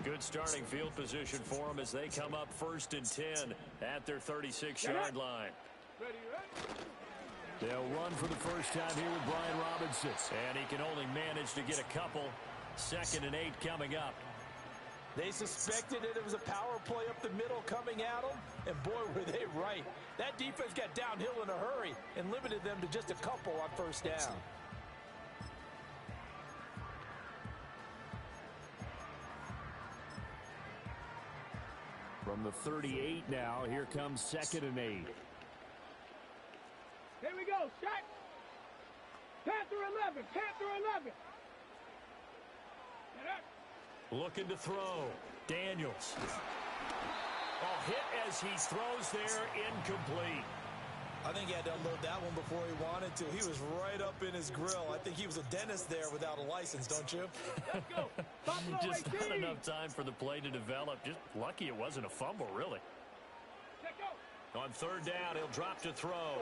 Good starting field position for them as they come up 1st and 10 at their 36-yard line. They'll run for the first time here with Brian Robinson. And he can only manage to get a couple. 2nd and 8 coming up. They suspected it was a power play up the middle coming at them, and boy, were they right. That defense got downhill in a hurry and limited them to just a couple on 1st down. From the 38 now, here comes 2nd and 8. Here we go, shot. Panther 11. Looking to throw. Daniels. Oh, hit as he throws there, incomplete. I think he had to unload that one before he wanted to. He was right up in his grill. I think he was a dentist there without a license, don't you? Let's go. Just not enough time for the play to develop. Just lucky it wasn't a fumble, really. On 3rd down, he'll drop to throw.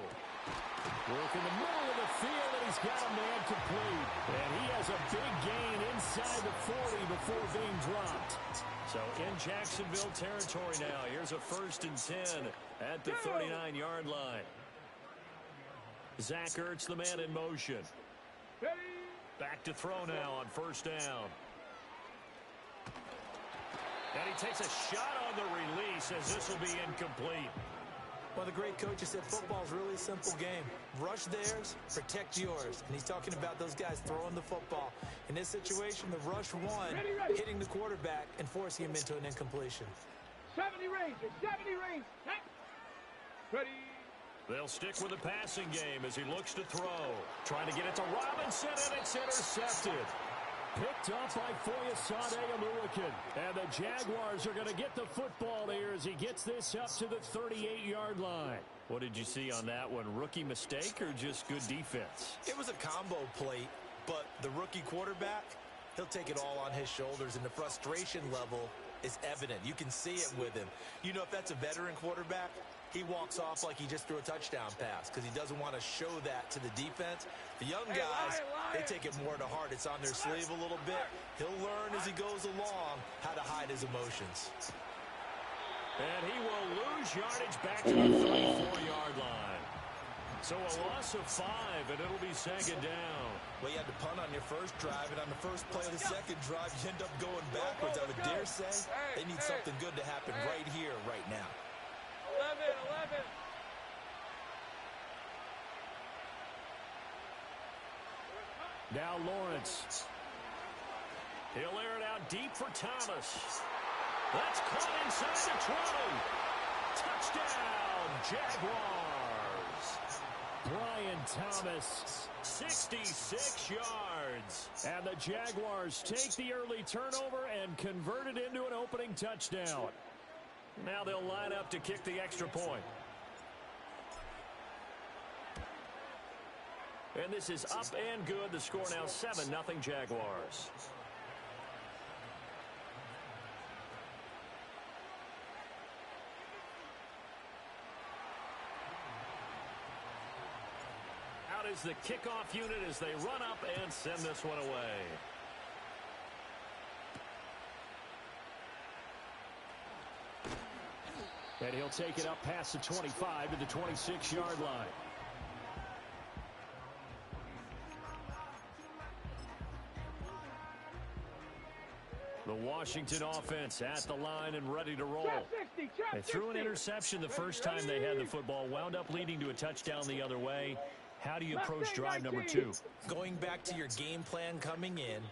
Work in the middle of the field, and he's got a man complete. And he has a big gain inside the 40 before being dropped. So in Jacksonville territory now. Here's a 1st and 10 at the 39-yard line. Zach Ertz, the man in motion. Back to throw now on 1st down. And he takes a shot on the release as this will be incomplete. Well, the great coach has said football's really a simple game. Rush theirs, protect yours. And he's talking about those guys throwing the football. In this situation, the rush won, hitting the quarterback and forcing him into an incompletion. 70 range. Ready. They'll stick with the passing game as he looks to throw. Trying to get it to Robinson, and it's intercepted. Picked up by Foyesade Oluokun. And the Jaguars are going to get the football here as he gets this up to the 38-yard line. What did you see on that one? Rookie mistake or just good defense? It was a combo plate, but the rookie quarterback, he'll take it all on his shoulders, and the frustration level is evident. You can see it with him. You know, if that's a veteran quarterback, he walks off like he just threw a touchdown pass because he doesn't want to show that to the defense. The young guys, they take it more to heart. It's on their sleeve a little bit. He'll learn as he goes along how to hide his emotions. And he will lose yardage back to the 34-yard line. So a loss of 5, and it'll be 2nd down. Well, you had to punt on your first drive, and on the first play of the second drive, you end up going backwards. I would dare say they need something good to happen right here, right now. 11. Now Lawrence. He'll air it out deep for Thomas. That's caught inside the 20. Touchdown, Jaguars. Brian Thomas, 66 yards. And the Jaguars take the early turnover and convert it into an opening touchdown. Now they'll line up to kick the extra point. And this is up and good. The score now 7-0 Jaguars. Out is the kickoff unit as they run up and send this one away. And he'll take it up past the 25 to the 26-yard line. The Washington offense at the line and ready to roll. They threw an interception the first time they had the football, wound up leading to a touchdown the other way. How do you approach drive number 2? Going back to your game plan coming in,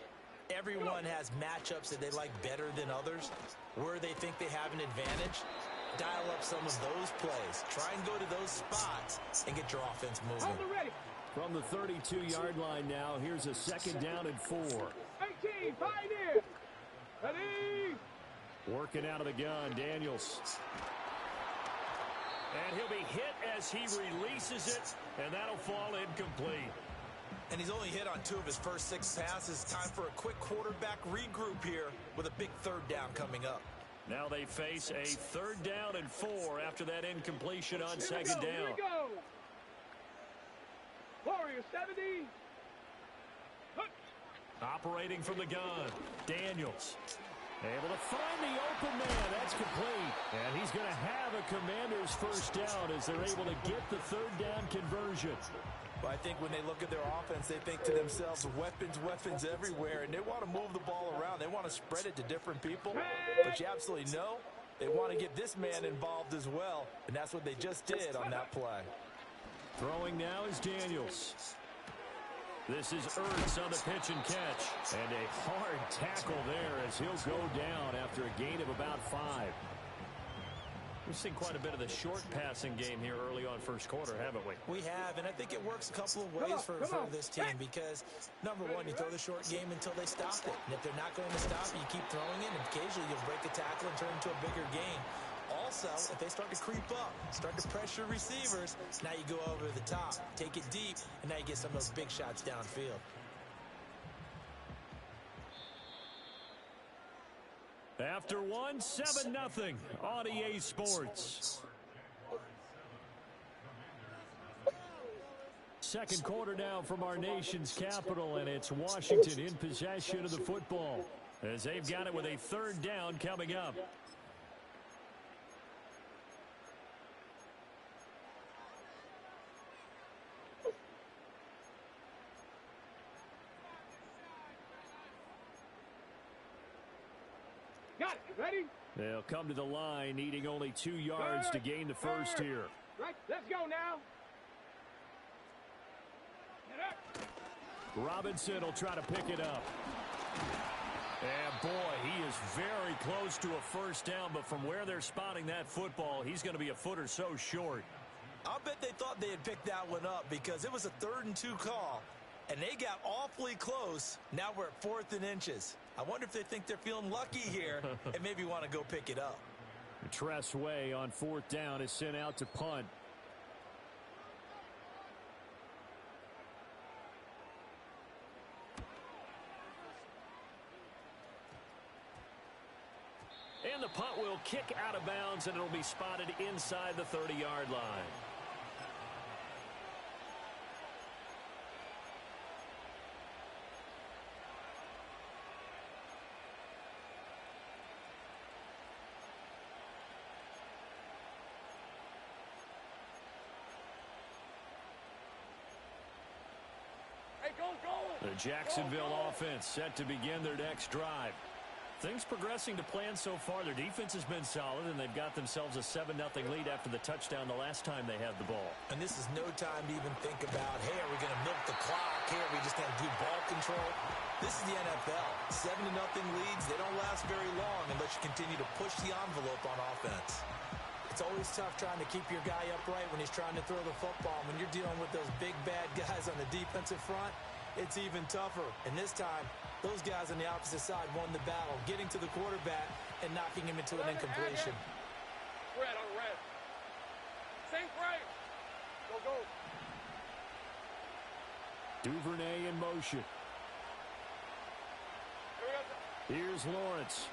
everyone has matchups that they like better than others. Where they think they have an advantage, dial up some of those plays. Try and go to those spots and get your offense moving. From the 32-yard line now, here's a second down and 4. 18, Pioneer. Ready? Working out of the gun, Daniels. And he'll be hit as he releases it, and that'll fall incomplete. And he's only hit on 2 of his first 6 passes. Time for a quick quarterback regroup here with a big third down coming up. Now they face a third down and 4 after that incompletion on second down. Here we go. Warrior 70. Operating from the gun, Daniels. Able to find the open man. That's complete. And he's going to have a Commander's first down as they're able to get the third down conversion. Well, I think when they look at their offense, they think to themselves, weapons everywhere, and they want to move the ball around. They want to spread it to different people. But you absolutely know they want to get this man involved as well, and that's what they just did on that play. Throwing now is Daniels. This is Ertz on the pitch and catch. And a hard tackle there as he'll go down after a gain of about 5. We've seen quite a bit of the short passing game here early on first quarter, haven't we? We have, and I think it works a couple of ways for this team because, number one, you throw the short game until they stop it. And if they're not going to stop it, you keep throwing it, and occasionally you'll break a tackle and turn it into a bigger gain. Also, if they start to creep up, start to pressure receivers, now you go over the top, take it deep, and now you get some of those big shots downfield. After 1, 7-0 on EA Sports. Second quarter now from our nation's capital, and it's Washington in possession of the football as they've got it with a third down coming up. Got it. Ready? They'll come to the line, needing only 2 yards to gain the first here. Right. Let's go now. Robinson will try to pick it up. And boy, he is very close to a first down, but from where they're spotting that football, he's going to be a foot or so short. I'll bet they thought they had picked that one up because it was a 3rd and 2 call, and they got awfully close. Now we're at 4th and inches. I wonder if they think they're feeling lucky here and maybe want to go pick it up. Tress Way on 4th down is sent out to punt. And the punt will kick out of bounds, and it'll be spotted inside the 30-yard line. Hey, go. The Jacksonville offense set to begin their next drive. Things progressing to plan so far. Their defense has been solid, and they've got themselves a 7-0 lead after the touchdown the last time they had the ball. And this is no time to even think about, hey, are we going to milk the clock? Hey, are we just going to do ball control? This is the NFL. 7-0 leads, they don't last very long unless you continue to push the envelope on offense. It's always tough trying to keep your guy upright when he's trying to throw the football. When you're dealing with those big, bad guys on the defensive front, it's even tougher. And this time, those guys on the opposite side won the battle, getting to the quarterback and knocking him into an incompletion. Red on red. Same right. Go, go. Duvernay in motion. Here's Lawrence.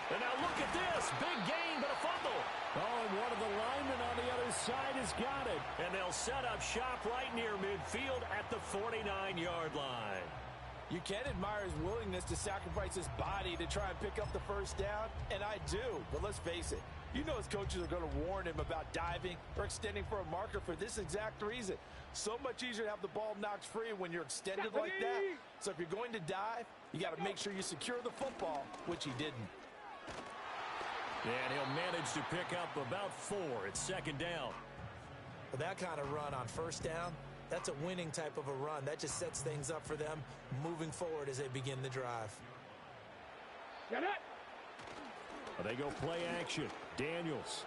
And now look at this. Big gain, but a fumble. Oh, and one of the linemen on the other side has got it. And they'll set up shop right near midfield at the 49-yard line. You can admire his willingness to sacrifice his body to try and pick up the first down, and I do. But let's face it, you know his coaches are going to warn him about diving or extending for a marker for this exact reason. So much easier to have the ball knocked free when you're extended like that. So if you're going to dive, you got to make sure you secure the football, which he didn't. And he'll manage to pick up about 4. It's second down. With that kind of run on first down, that's a winning type of a run. That just sets things up for them moving forward as they begin the drive. Get it. They go play action. Daniels.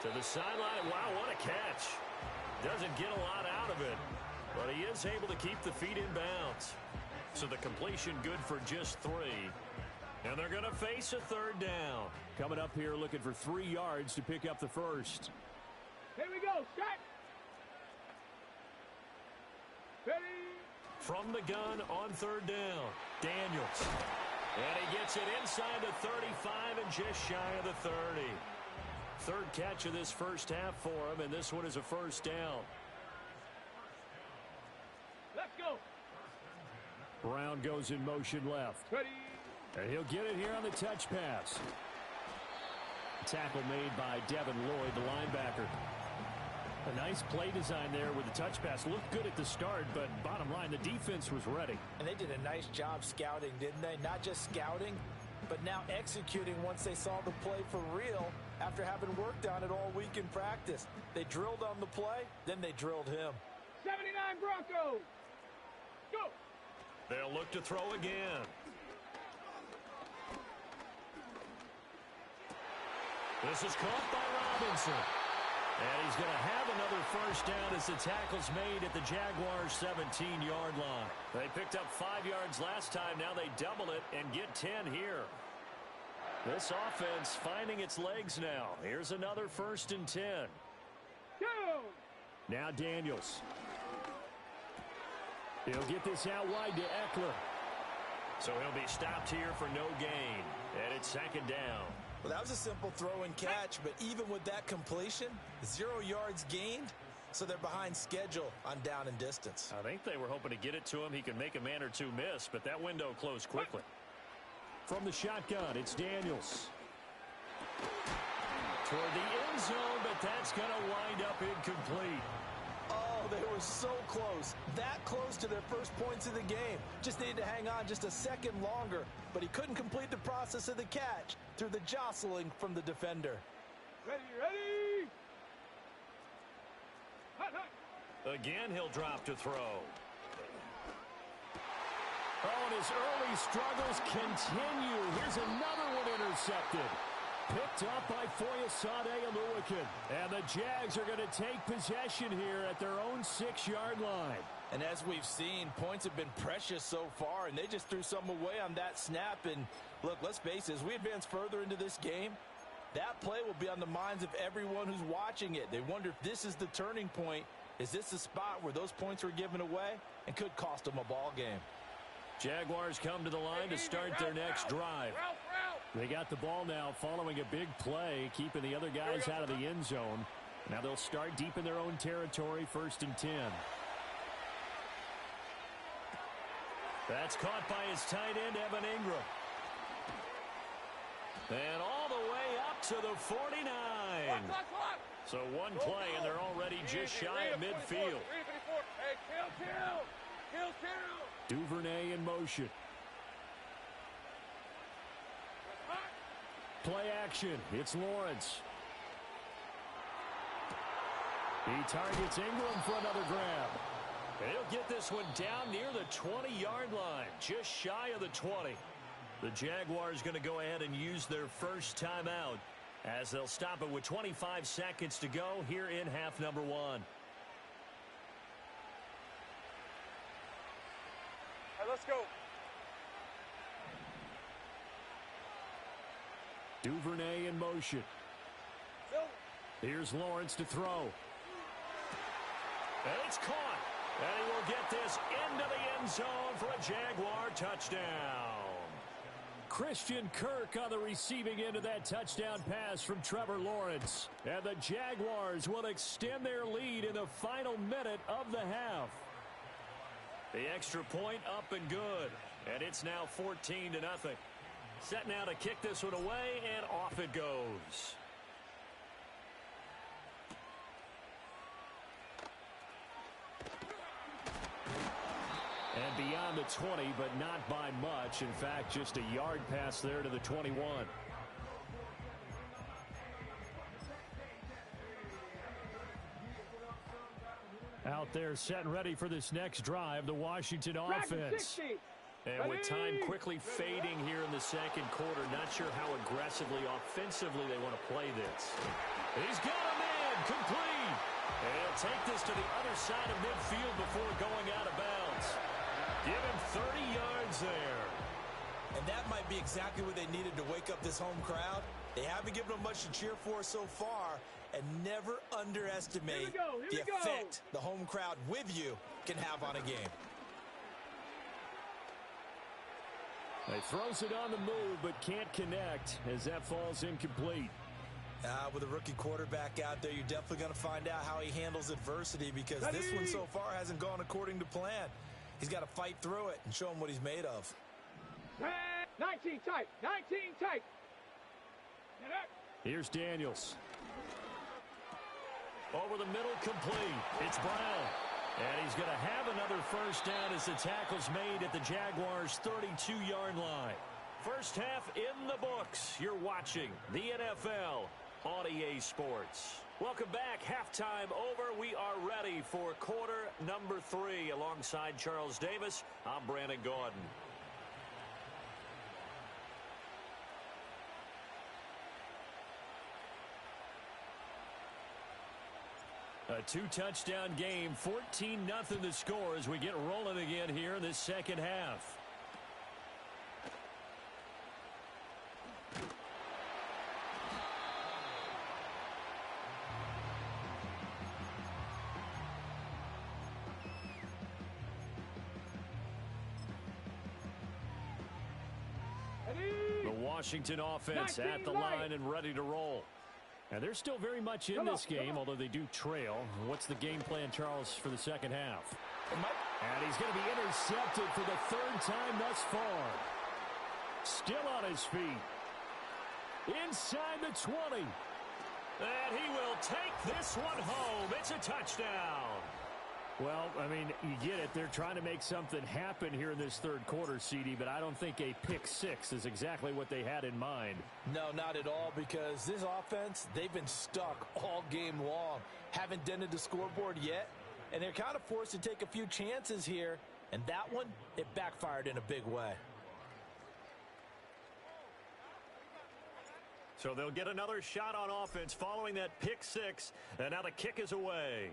To the sideline. Wow, what a catch. Doesn't get a lot out of it, but he is able to keep the feet in bounds. So the completion good for just 3. And they're going to face a third down. Coming up here looking for 3 yards to pick up the first. Here we go. Shot. Ready. From the gun on third down, Daniels. And he gets it inside the 35 and just shy of the 30. Third catch of this first half for him, and this one is a first down. Let's go. Brown goes in motion left. Ready. And he'll get it here on the touch pass. Tackle made by Devin Lloyd, the linebacker. A nice play design there with the touch pass. Looked good at the start, but bottom line, the defense was ready. And they did a nice job scouting, didn't they? Not just scouting, but now executing once they saw the play for real after having worked on it all week in practice. They drilled on the play, then they drilled him. 79 Broncos. Go. They'll look to throw again. This is caught by Robinson. And he's going to have another first down as the tackle's made at the Jaguars' 17-yard line. They picked up 5 yards last time. Now they double it and get 10 here. This offense finding its legs now. Here's another 1st and 10. Go. Now Daniels. He'll get this out wide to Eckler. So he'll be stopped here for no gain. And it's second down. Well, that was a simple throw and catch, but even with that completion, 0 yards gained, so they're behind schedule on down and distance. I think they were hoping to get it to him. He could make a man or two miss, but that window closed quickly. From the shotgun, it's Daniels. Toward the end zone, but that's going to wind up incomplete. Oh, they were so close. That close to their first points of the game. Just needed to hang on just a second longer, but he couldn't complete the process of the catch through the jostling from the defender. Ready, ready. Hot, hot. Again, he'll drop to throw. Oh, and his early struggles continue. Here's another one intercepted. Picked up by Foyesade Oluwakin. And the Jags are going to take possession here at their own 6-yard line. And as we've seen, points have been precious so far, and they just threw some away on that snap. And look, let's face it, as we advance further into this game, that play will be on the minds of everyone who's watching it. They wonder if this is the turning point. Is this the spot where those points were given away and could cost them a ball game? Jaguars come to the line to start their next drive. They got the ball now following a big play, keeping the other guys out of the end zone. Now they'll start deep in their own territory, 1st and 10. That's caught by his tight end, Evan Ingram. And all the way up to the 49. So one play, and they're already just shy of midfield. motion. Play action. It's Lawrence. He targets Ingram for another grab. He'll get this one down near the 20-yard line, just shy of the 20. The Jaguars going to go ahead and use their first timeout as they'll stop it with 25 seconds to go here in half number 1. Let's go. Duvernay in motion. Here's Lawrence to throw. And it's caught. And he will get this into the end zone for a Jaguar touchdown. Christian Kirk on the receiving end of that touchdown pass from Trevor Lawrence. And the Jaguars will extend their lead in the final minute of the half. The extra point up and good. And it's now 14-0. Set now to kick this one away, and off it goes. And beyond the 20, but not by much. In fact, just a yard pass there to the 21. Out there set and ready for this next drive, the Washington offense. And with time quickly fading here in the second quarter, not sure how aggressively, offensively they want to play this. He's got him in, complete. And he'll take this to the other side of midfield before going out of bounds. Give him 30 yards there. And that might be exactly what they needed to wake up this home crowd. They haven't given them much to cheer for so far, and never underestimate the effect the home crowd with you can have on a game. He throws it on the move, but can't connect as that falls incomplete. With a rookie quarterback out there, you're definitely going to find out how he handles adversity, because this one so far hasn't gone according to plan. He's got to fight through it and show him what he's made of. 19 tight, 19 tight. Here's Daniels. Over the middle, complete. It's Brown. And he's going to have another first down as the tackle's made at the Jaguars' 32-yard line. First half in the books. You're watching the NFL on EA Sports. Welcome back. Halftime over. We are ready for quarter number 3. Alongside Charles Davis, I'm Brandon Gaudin. A 2-touchdown game, 14-0 the score as we get rolling again here in this second half. The Washington offense at the line and ready to roll. And they're still very much in this game, although they do trail. What's the game plan, Charles, for the second half? And he's going to be intercepted for the third time thus far. Still on his feet. Inside the 20. And he will take this one home. It's a touchdown. Well, I mean, you get it. They're trying to make something happen here in this third quarter, CD, but I don't think a pick six is exactly what they had in mind. No, not at all, because this offense, they've been stuck all game long. Haven't dented the scoreboard yet, and they're kind of forced to take a few chances here, and that one, it backfired in a big way. So they'll get another shot on offense following that pick six, and now the kick is away.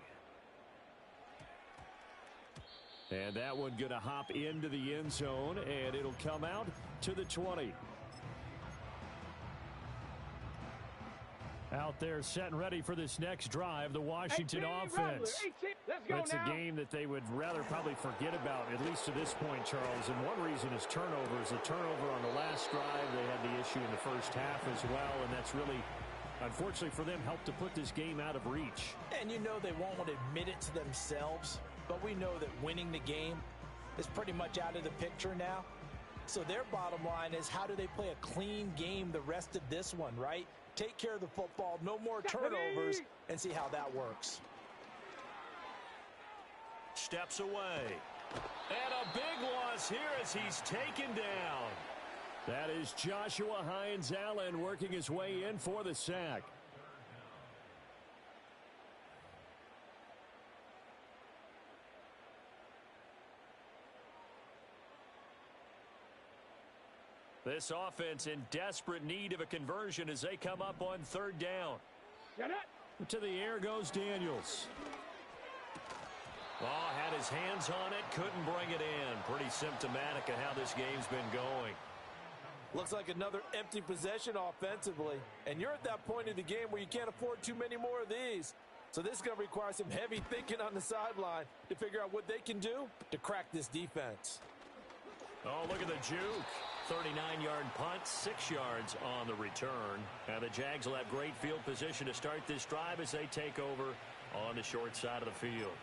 And that one going to hop into the end zone, and it'll come out to the 20. Out there set and ready for this next drive, the Washington offense. It's a game that they would rather probably forget about, at least to this point, Charles. And one reason is turnovers. The turnover on the last drive, they had the issue in the first half as well, and that's really, unfortunately for them, helped to put this game out of reach. And you know they won't admit it to themselves, but we know that winning the game is pretty much out of the picture now. So their bottom line is, how do they play a clean game the rest of this one, right? Take care of the football, no more turnovers, and see how that works. Steps away. And a big loss here as he's taken down. That is Joshua Hines-Allen working his way in for the sack. This offense in desperate need of a conversion as they come up on third down. To the air goes Daniels. Oh, had his hands on it, couldn't bring it in. Pretty symptomatic of how this game's been going. Looks like another empty possession offensively. And you're at that point in the game where you can't afford too many more of these. So this is going to require some heavy thinking on the sideline to figure out what they can do to crack this defense. Oh, look at the juke. 39-yard punt, 6 yards on the return. And the Jags will have great field position to start this drive as they take over on the short side of the field.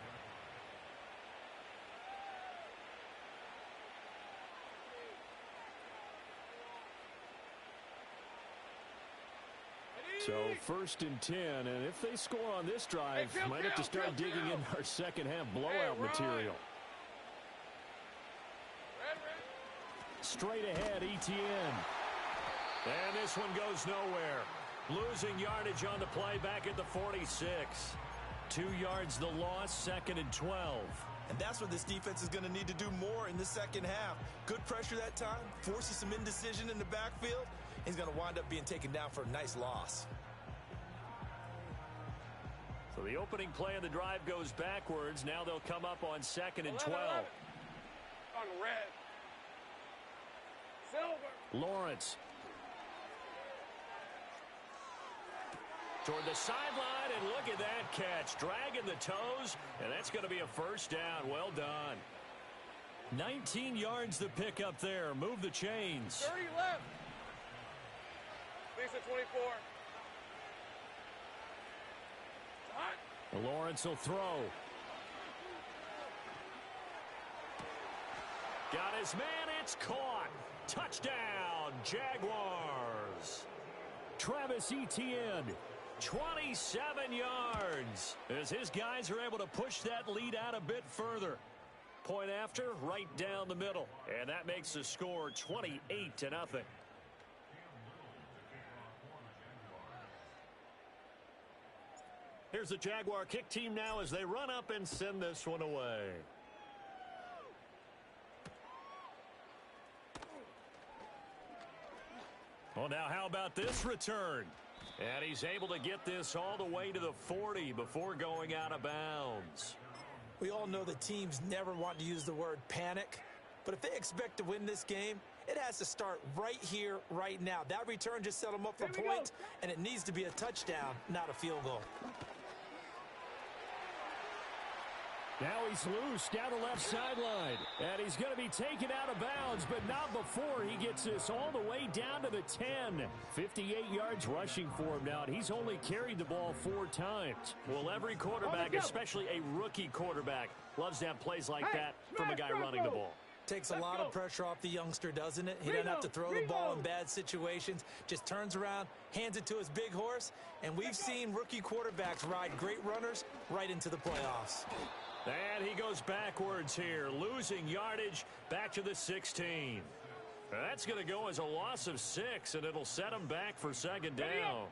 So 1st and 10, and if they score on this drive, might have to start digging in our second half blowout material. Straight ahead, Etienne. And this one goes nowhere. Losing yardage on the play back at the 46. 2 yards the loss, 2nd and 12. And that's what this defense is going to need to do more in the second half. Good pressure that time, forces some indecision in the backfield. He's going to wind up being taken down for a nice loss. So the opening play of the drive goes backwards. Now they'll come up on 2nd and 12. On red. Silver. Lawrence. Toward the sideline, and look at that catch. Dragging the toes, and that's going to be a first down. Well done. 19 yards to pick up there. Move the chains. 30 left. Lisa 24. Hot. Lawrence will throw. Got his man. It's caught. Touchdown, Jaguars. Travis Etienne. 27 yards as his guys are able to push that lead out a bit further. Point after, right down the middle. And that makes the score 28-0. Here's the Jaguar kick team now as they run up and send this one away. Well, now how about this return? And he's able to get this all the way to the 40 before going out of bounds. We all know the teams never want to use the word panic, but if they expect to win this game, it has to start right here, right now. That return just set them up for points, and it needs to be a touchdown, not a field goal. Now he's loose down the left sideline. And he's going to be taken out of bounds, but not before he gets this all the way down to the 10. 58 yards rushing for him now, and he's only carried the ball 4 times. Well, every quarterback, especially a rookie quarterback, loves to have plays like that from a guy running the ball. Takes a lot of pressure off the youngster, doesn't it? He doesn't have to throw the ball in bad situations. Just turns around, hands it to his big horse, and we've seen rookie quarterbacks ride great runners right into the playoffs. And he goes backwards here, losing yardage back to the 16. That's going to go as a loss of 6, and it'll set him back for 2nd down.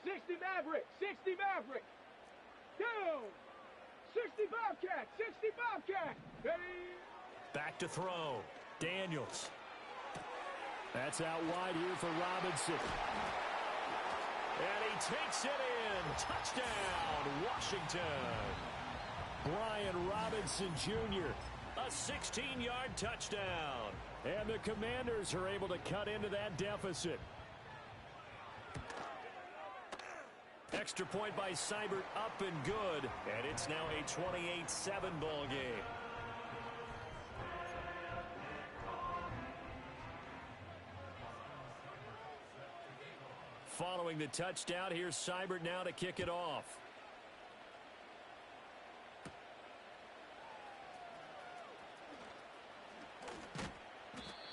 60 Maverick. 60 Maverick. Down. 60 Bobcat. 60 Bobcat. Hey. Back to throw. Daniels. That's out wide here for Robinson. And he takes it in. Touchdown, Washington. Brian Robinson Jr. A 16-yard touchdown. And the Commanders are able to cut into that deficit. Extra point by Seibert, up and good. And it's now a 28-7 ball game. Following the touchdown, here's Seibert now to kick it off.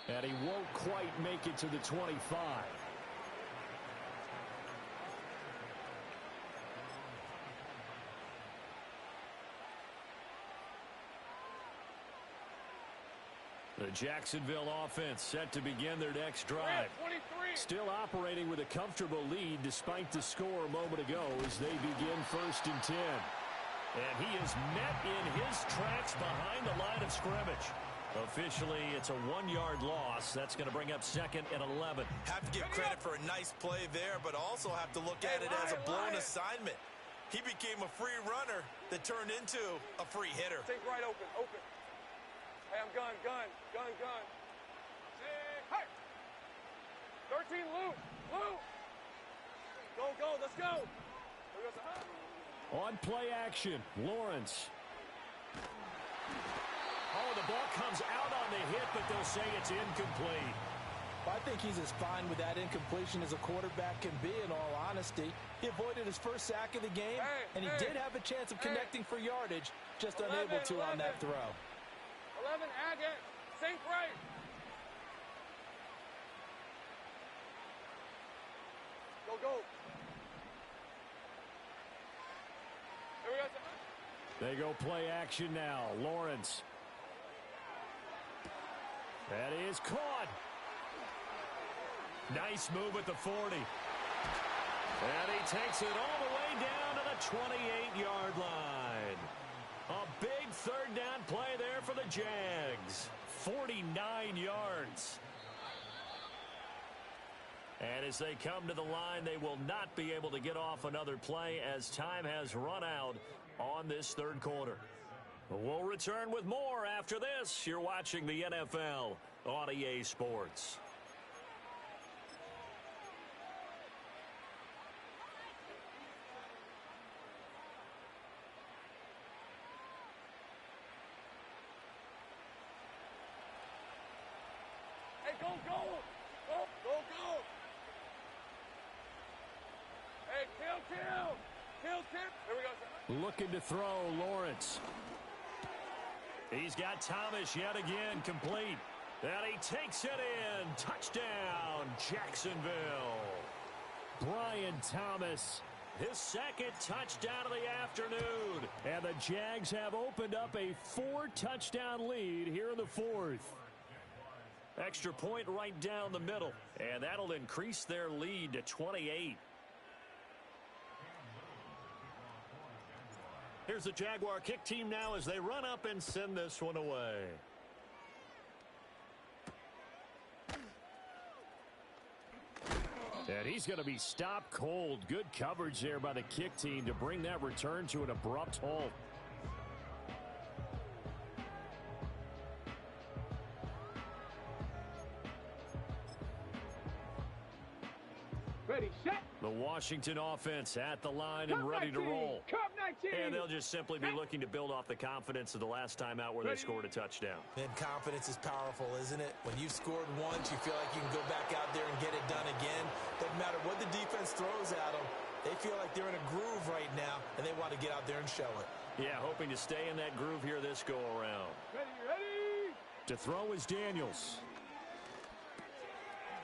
And he won't quite make it to the 25. The Jacksonville offense set to begin their next drive. Still operating with a comfortable lead despite the score a moment ago as they begin 1st and 10. And he is met in his tracks behind the line of scrimmage. Officially, it's a 1-yard loss. That's going to bring up 2nd and 11. Have to give credit for a nice play there, but also have to look at it as a blown assignment. He became a free runner that turned into a free hitter. Think right open. Hey, I'm gun. Hey! 13, Lou. Go, let's go. On play action, Lawrence. Oh, the ball comes out on the hit, but they'll say it's incomplete. I think he's as fine with that incompletion as a quarterback can be, in all honesty. He avoided his first sack of the game, and he did have a chance of connecting for yardage, just unable to on that throw. 11, Agate. Sink right. Go. Here we go. They go play action now. Lawrence. That is caught. Nice move at the 40. And he takes it all the way down to the 28-yard line. A big 3rd down play there for the Jags. 49 yards. And as they come to the line, they will not be able to get off another play as time has run out on this 3rd quarter. We'll return with more after this. You're watching the NFL on EA Sports. Hey, go. Hey, kill. Here we go, son. Looking to throw, Lawrence. He's got Thomas yet again, complete. And he takes it in. Touchdown, Jacksonville. Brian Thomas, his 2nd touchdown of the afternoon. And the Jags have opened up a 4-touchdown lead here in the 4th. Extra point right down the middle. And that'll increase their lead to 28. Here's the Jaguar kick team now as they run up and send this one away. And he's going to be stopped cold. Good coverage there by the kick team to bring that return to an abrupt halt. Ready, set. The Washington offense at the line and ready to roll. Cup 19. And they'll just simply be looking to build off the confidence of the last time out where they scored a touchdown. And confidence is powerful, isn't it? When you've scored once, you feel like you can go back out there and get it done again. Doesn't matter what the defense throws at them. They feel like they're in a groove right now, and they want to get out there and show it. Yeah, hoping to stay in that groove here this go-around. Ready. To throw is Daniels.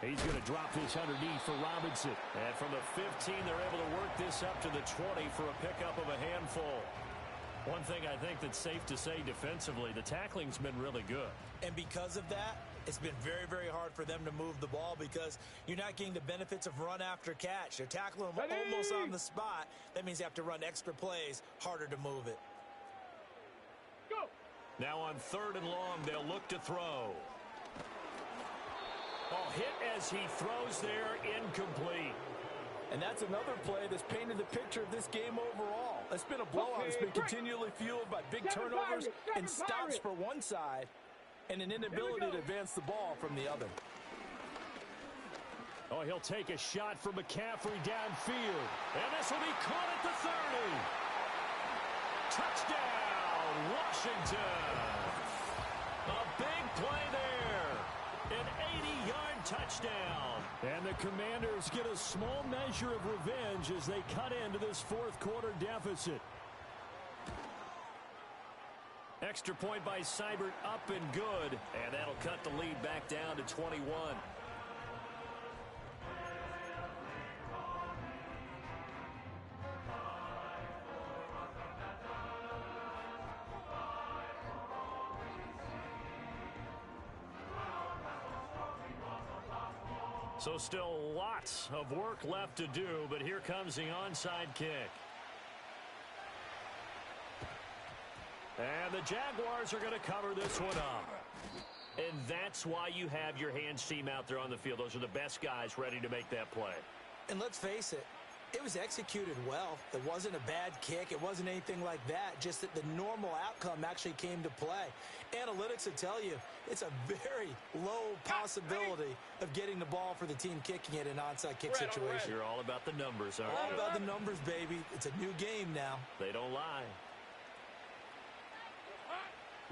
He's going to drop this underneath for Robinson. And from the 15, they're able to work this up to the 20 for a pickup of a handful. One thing I think that's safe to say defensively, the tackling's been really good. And because of that, it's been very, very hard for them to move the ball because you're not getting the benefits of run after catch. They're tackling them almost on the spot. That means you have to run extra plays, harder to move it. Go. Now on 3rd and long, they'll look to throw. Oh, hit as he throws there, incomplete. And that's another play that's painted the picture of this game overall. It's been a blowout. It's been continually fueled by big turnovers and stops for one side and an inability to advance the ball from the other. Oh, he'll take a shot from McCaffrey downfield. And this will be caught at the 30. Touchdown, Washington. A big play there. An 80-yard touchdown. And the Commanders get a small measure of revenge as they cut into this 4th quarter deficit. Extra point by Seibert, up and good. And that'll cut the lead back down to 21. So still lots of work left to do, but here comes the onside kick. And the Jaguars are going to cover this one up. And that's why you have your hands team out there on the field. Those are the best guys ready to make that play. And let's face it, it was executed well. It wasn't a bad kick. It wasn't anything like that. Just that the normal outcome actually came to play. Analytics will tell you it's a very low possibility of getting the ball for the team kicking it in an onside kick situation. You're all about the numbers, aren't All you? about the numbers, baby. It's a new game now. They don't lie.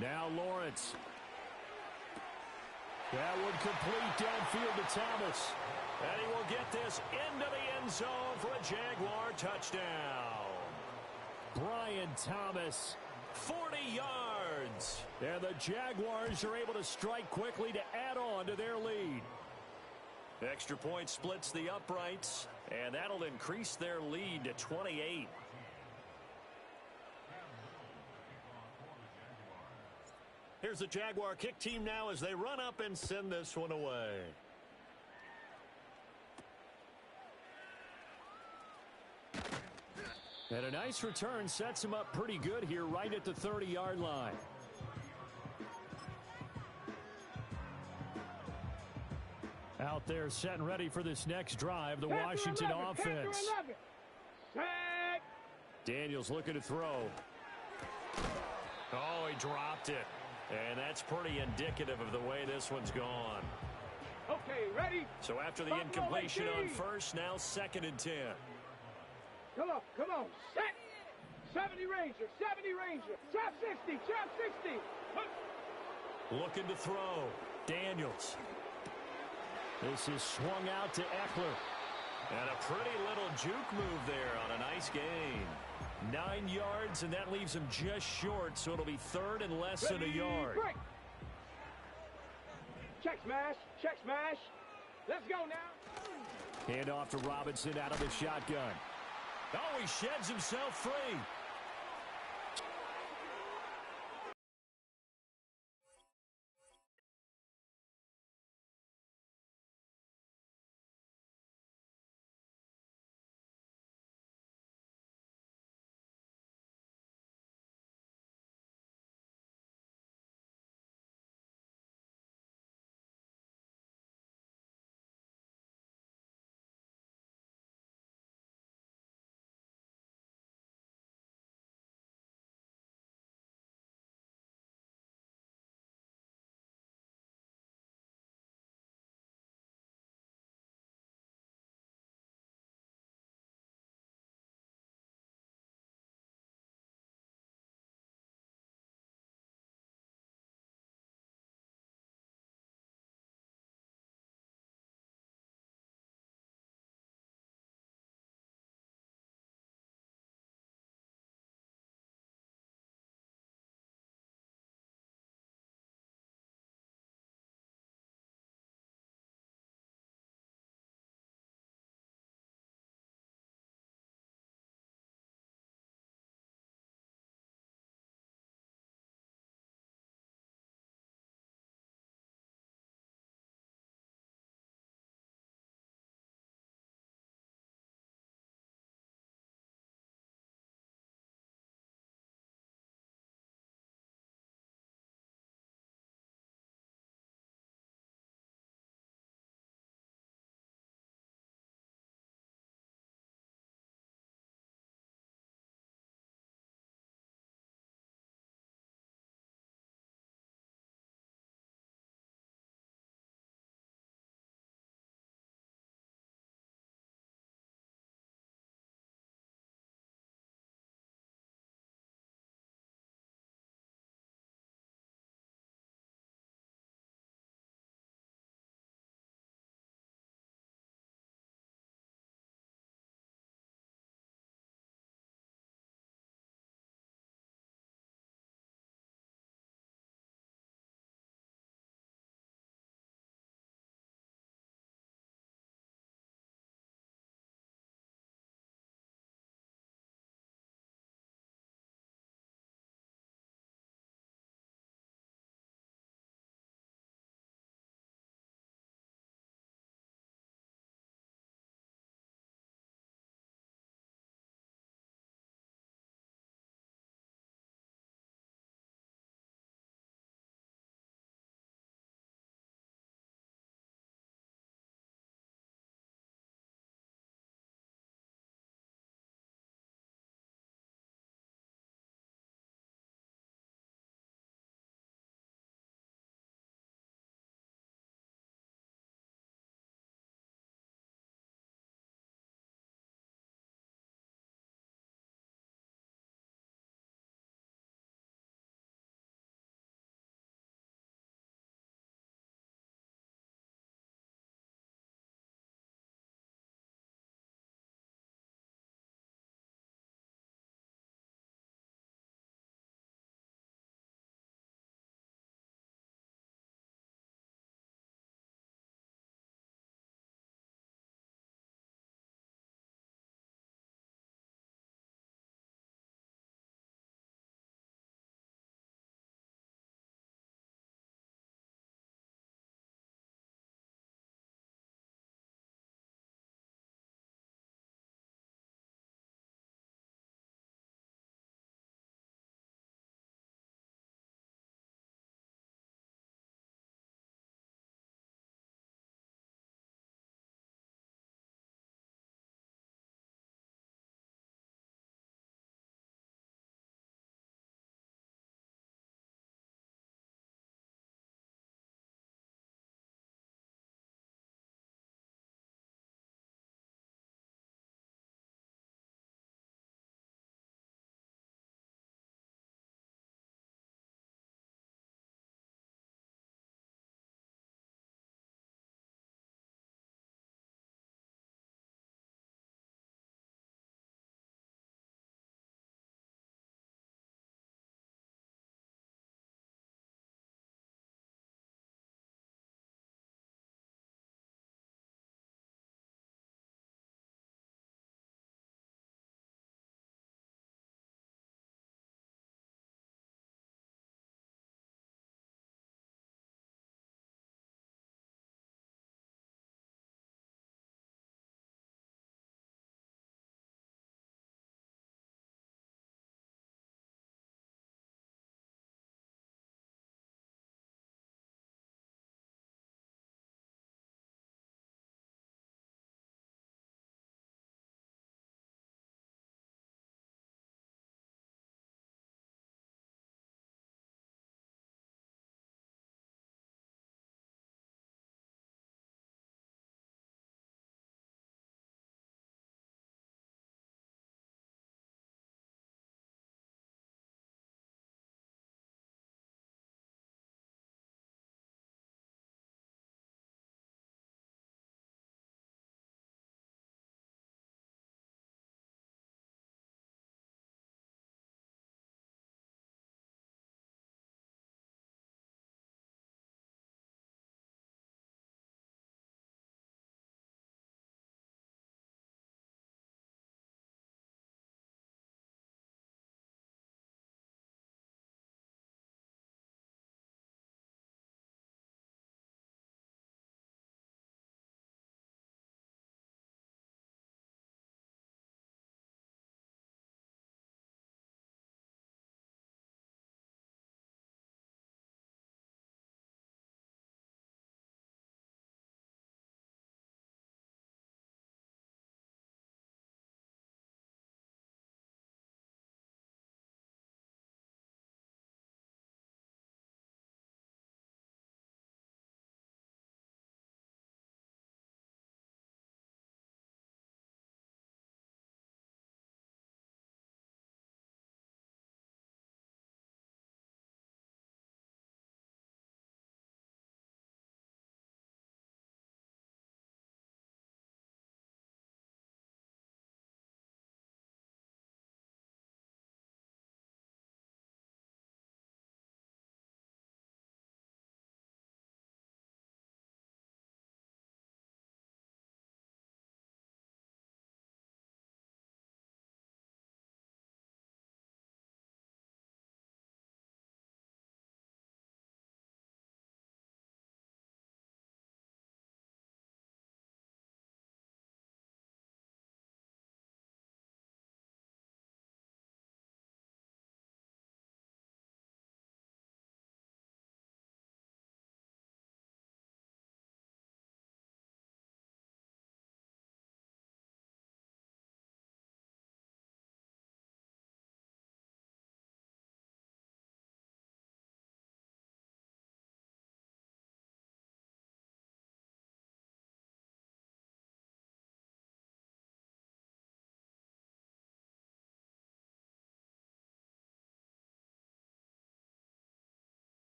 Now Lawrence. That would complete downfield to Thomas. And he will get this into the end zone for a Jaguar touchdown. Brian Thomas. 40 yards. And the Jaguars are able to strike quickly to add on to their lead. Extra point splits the uprights, and that'll increase their lead to 28. Here's the Jaguar kick team now as they run up and send this one away. And a nice return sets him up pretty good here right at the 30-yard line. Out there set and ready for this next drive, the Washington offense. Daniels looking to throw. Oh, he dropped it. And that's pretty indicative of the way this one's gone. Okay, ready? So after the incompletion on first, now 2nd and 10. Come on, set. 70 Ranger, 70 Ranger. Trap 60, trap 60. Looking to throw. Daniels. This is swung out to Eckler. And a pretty little juke move there on a nice gain. 9 yards, and that leaves him just short, so it'll be 3rd and less than a yard. Break. Check smash. Let's go now. Hand off to Robinson out of the shotgun. Oh, he sheds himself free.